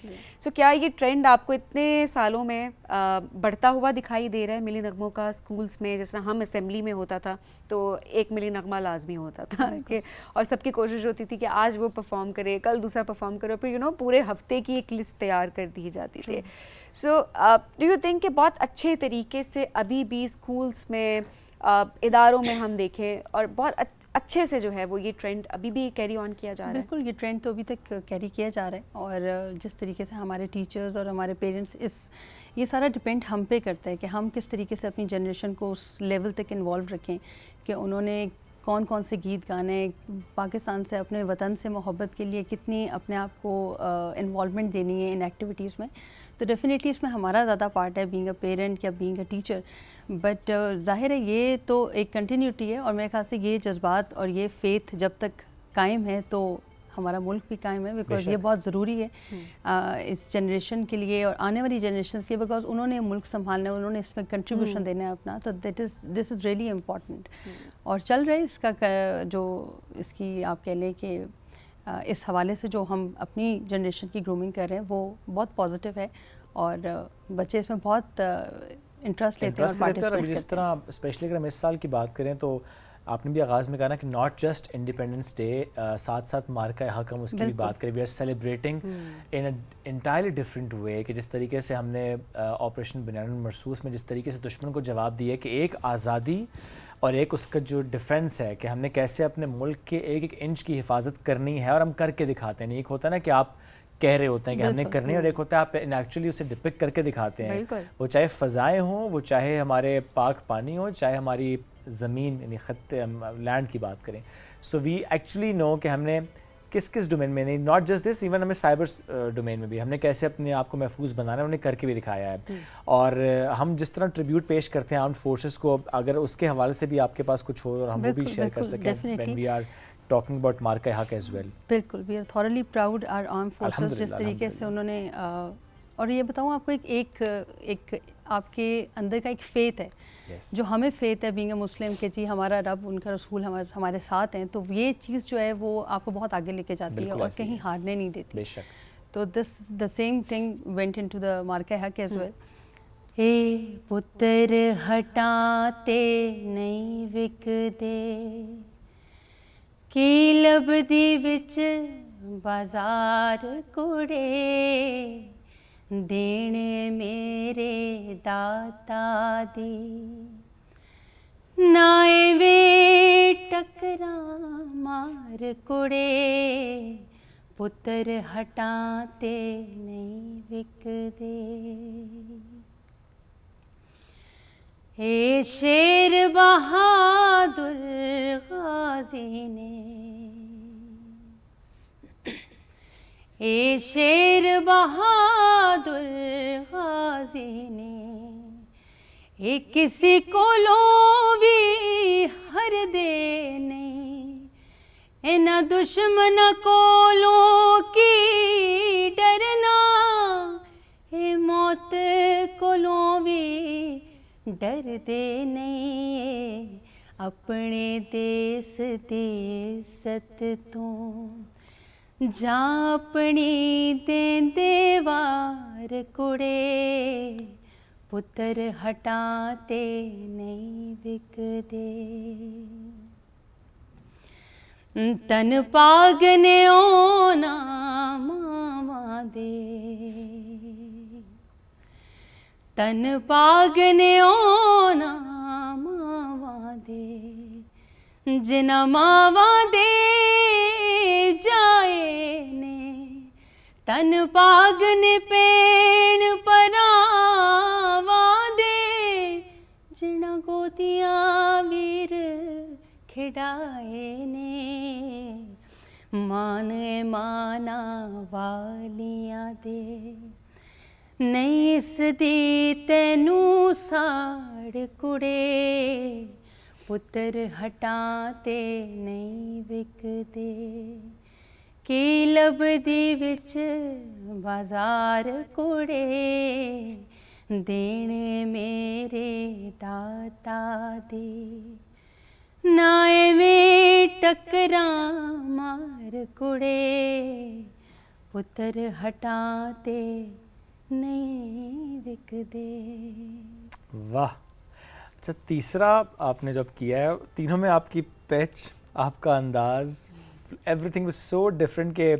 सो क्या ये ट्रेंड आपको इतने सालों में बढ़ता हुआ दिखाई दे रहा है मिली नगमों का? स्कूल्स में जिस तरह हम असेंबली में होता था तो एक मिली नगमा लाजमी होता था कि और सबकी कोशिश होती थी कि आज वो परफॉर्म करे, कल दूसरा परफॉर्म करे, फिर पूरे हफ्ते की एक लिस्ट तैयार कर दी जाती थी। सो डू यू थिंक कि बहुत अच्छे तरीके से अभी भी स्कूल्स में इदारों में हम देखें और बहुत अच्छे से जो है वो ये ट्रेंड अभी भी कैरी ऑन किया जा रहा है? बिल्कुल, ये ट्रेंड तो अभी तक कैरी किया जा रहा है और जिस तरीके से हमारे टीचर्स और हमारे पेरेंट्स ये सारा डिपेंड हम पे करता है कि हम किस तरीके से अपनी जनरेशन को उस लेवल तक इन्वॉल्व रखें कि उन्होंने कौन कौन से गीत गाने, पाकिस्तान से, अपने वतन से मोहब्बत के लिए कितनी अपने आप को इन्वॉल्वमेंट देनी है इन एक्टिविटीज़ में। तो डेफिनेटली इसमें हमारा ज़्यादा पार्ट है बीइंग अ पेरेंट या बीइंग अ टीचर, बट ज़ाहिर है ये तो एक कंटिन्यूटी है और मेरे ख्याल से ये जज्बात और ये फेथ जब तक कायम है तो हमारा मुल्क भी कायम है, बिकॉज ये बहुत ज़रूरी है इस जनरेशन के लिए और आने वाली जनरेशन के लिए, बिकॉज उन्होंने मुल्क संभालना है, उन्होंने इसमें कंट्रीब्यूशन देना है अपना, तो दिस इज़ रियली इम्पॉर्टेंट। और चल रहे इसका जो इसकी आप कह लें कि इस हवाले से जो हम अपनी जनरेशन की ग्रूमिंग कर रहे हैं वो बहुत पॉजिटिव है और बच्चे इसमें बहुत इंटरेस्ट लेते हैं और पार्टिसिपेट करते हैं। जिस तरह स्पेशली अगर हम इस साल की बात करें तो आपने भी आगाज़ में कहा ना कि नॉट जस्ट इंडिपेंडेंस डे, साथ साथ मार्का हक, हम उसकी भी बात करें, we are celebrating in a entirely different way कि जिस तरीके से हमने ऑपरेशन बनियानुल मरसूस में जिस तरीके से दुश्मन को जवाब दिया कि एक आज़ादी और एक उसका जो डिफेंस है कि हमने कैसे अपने मुल्क के एक एक इंच की हिफाजत करनी है और हम करके दिखाते हैं। एक होता है ना कि आप कह रहे होते हैं कि हमने करनी है और एक होता है आप एक्चुअली उसे डिपिक्ट करके दिखाते हैं। वो चाहे फ़ज़ाएँ हों, वो चाहे हमारे पाक पानी हो, चाहे हमारी ज़मीन यानी ख़त्ते लैंड की बात करें। सो वी एक्चुअली नो कि हमने किस किस डोमेन में, नहीं नॉट जस्ट दिस, इवन हमें साइबर डोमेन में भी हमने कैसे अपने आप को महफूज बनाना है, उन्हें करके भी दिखाया है। और हम जिस तरह ट्रिब्यूट पेश करते हैं आर्म्ड फोर्सेस को, अगर उसके हवाले से भी आपके पास कुछ हो और हम वो भी शेयर कर सकें when we are talking about Marka Haq as well. बिल्कुल, we are thoroughly proud our armed forces जिस तरीके से उन्होंने और ये बताऊँ आपको एक आपके अंदर का एक फेथ है जो हमें फेथ है बीइंग अ मुस्लिम कि जी हमारा रब, उनका रसूल हमारे साथ हैं, तो ये चीज़ जो है वो आपको बहुत आगे लेके जाती है और कहीं हारने नहीं देती। बेशक। तो the same thing went into the Marka Haq as well. ए पुत्र हटाते नहीं विकदे की लबदी विच बाजार कुड़े देने मेरे दाता दी नाए वे टकरा मार कुड़े पुत्र हटाते नहीं विकदे। ए शेर बहादुर गाजी ने, ए शेर बहादुर गाजी ने, ए किसी को लोवी हर दे नहीं, ए न दुश्मन को लो की डरना, ए मौत को लोवी डर दे नहीं, अपने देश दी इज्जत तो जा अपनी देंदे वार कुड़े पुत्र हटाते नहीं विकदे। तन पागने ओना मावा दे, तन पागने ओना मावा दे, जिना मावा दे जाए ने, तन पागने पेण परावा दे, जिना गोदियां वीर खिड़ाए ने, मान माना वालियां दे, नहीं इस दी तैनू साड़ कुड़े पुत्र हटाते नहीं विकदे की लबदी विच बाजार कुड़े देने मेरे दाता दे, नाए में टकरा मार कुड़े, पुत्र हटाते नहीं विक दे। वाह। अच्छा, तीसरा आपने जब किया है, तीनों में आपकी पिच, आपका अंदाज, एवरीथिंग वाज सो डिफरेंट के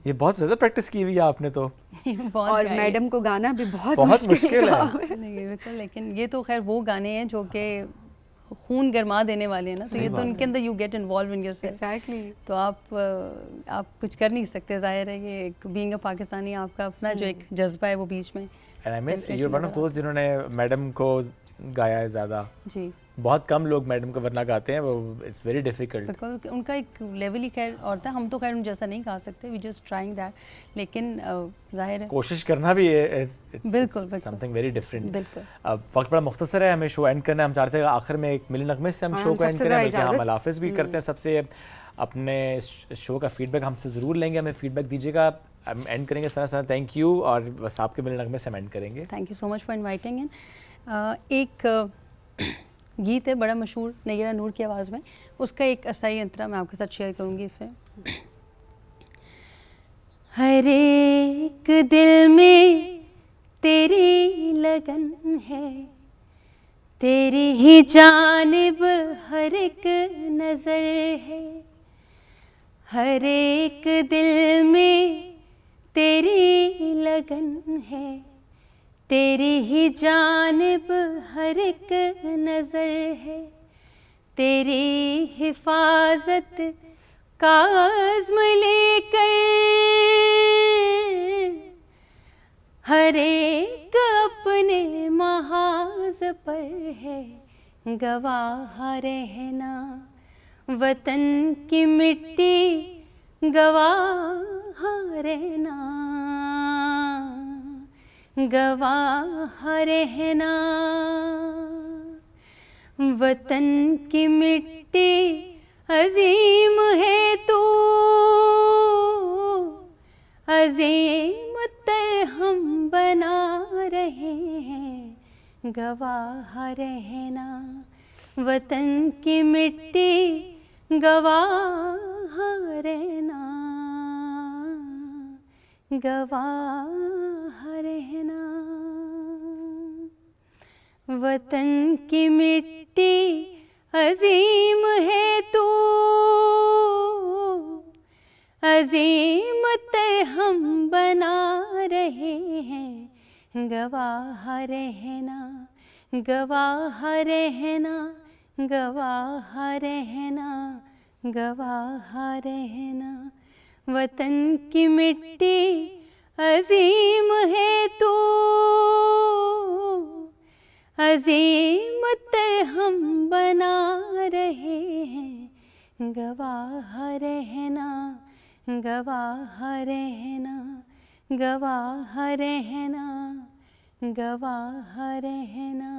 ये बहुत ज़्यादा प्रैक्टिस की हुई है आपने तो। बहुत और गाए। मैडम को गाना भी बहुत बहुत मुश्किल है। काम है। नहीं बिल्कुल, लेकिन ये तो खैर वो गाने हैं जो कि खून गरमा देने वाले हैं ना, तो ये तो उनके अंदर you get involve in yourself. Exactly. तो आप कुछ कर नहीं सकते, जाहिर है ये एक बीइंग अ पाकिस्तानी आपका अपना जो एक जज्बा है वो बीच में। And I mean you are one of दोस्त जिन्होंने मैडम को गाया है ज़्यादा। जी बहुत कम लोग मैडम को वरना गाते हैं, वो इट्स वेरी डिफिकल्ट। बिल्कुल, उनका एक लेवल ही खैर और था, हम तो खैर उन जैसा नहीं गा सकते, वी जस्ट ट्राइंग दैट, लेकिन जाहिर है कोशिश करना भी है, बिल्कुल, बिल्कुल। Something very different. बिल्कुल। अब वक्त बड़ा मुख्तसर है, हमें शो एंड करना है। हम चाहते हैं आखिर में एक मिली नगमे से हम शो को एंड सबसे करें, ज़रा बल्कि हम इजाज़त। अल्लाफिज़ भी करते हैं सबसे। अपने शो का फीडबैक हमसे ज़रूर लेंगे, हमें फीडबैक दीजिएगा। हम एंड करेंगे सना सना थैंक यू, और बस आपके मिली नगमे से हम एंड करेंगे। Thank you so much for inviting in. एक गीत है बड़ा मशहूर नैरा नूर की आवाज़ में, उसका एक असाई अंतरा मैं आपके साथ शेयर करूँगी इसे। हर एक दिल में तेरी लगन है, तेरी ही जानिब हर एक नज़र है, हर एक दिल में तेरी लगन है, तेरी ही जानिब हर एक नज़र है, तेरी हिफाजत का आज़्म लेकर हर एक अपने महाज पर है गवाह रहना, वतन की मिट्टी गवाह रहना, गवाह रहना, वतन की मिट्टी अजीम है तू, अजीम तर हम बना रहे हैं, गवाह रहना, वतन की मिट्टी गवाह रहना, गवाह रहना, वतन की मिट्टी अजीम है तू, अजीम तर हम बना रहे हैं, गवाह रहना, गवाह रहना, गवाह रहना, गवाह रहना, वतन की मिट्टी अजीम है तू, अजीम तर हम बना रहे हैं, गवाह रहना, गवाह रहना, गवाह रहना, गवाह रहना।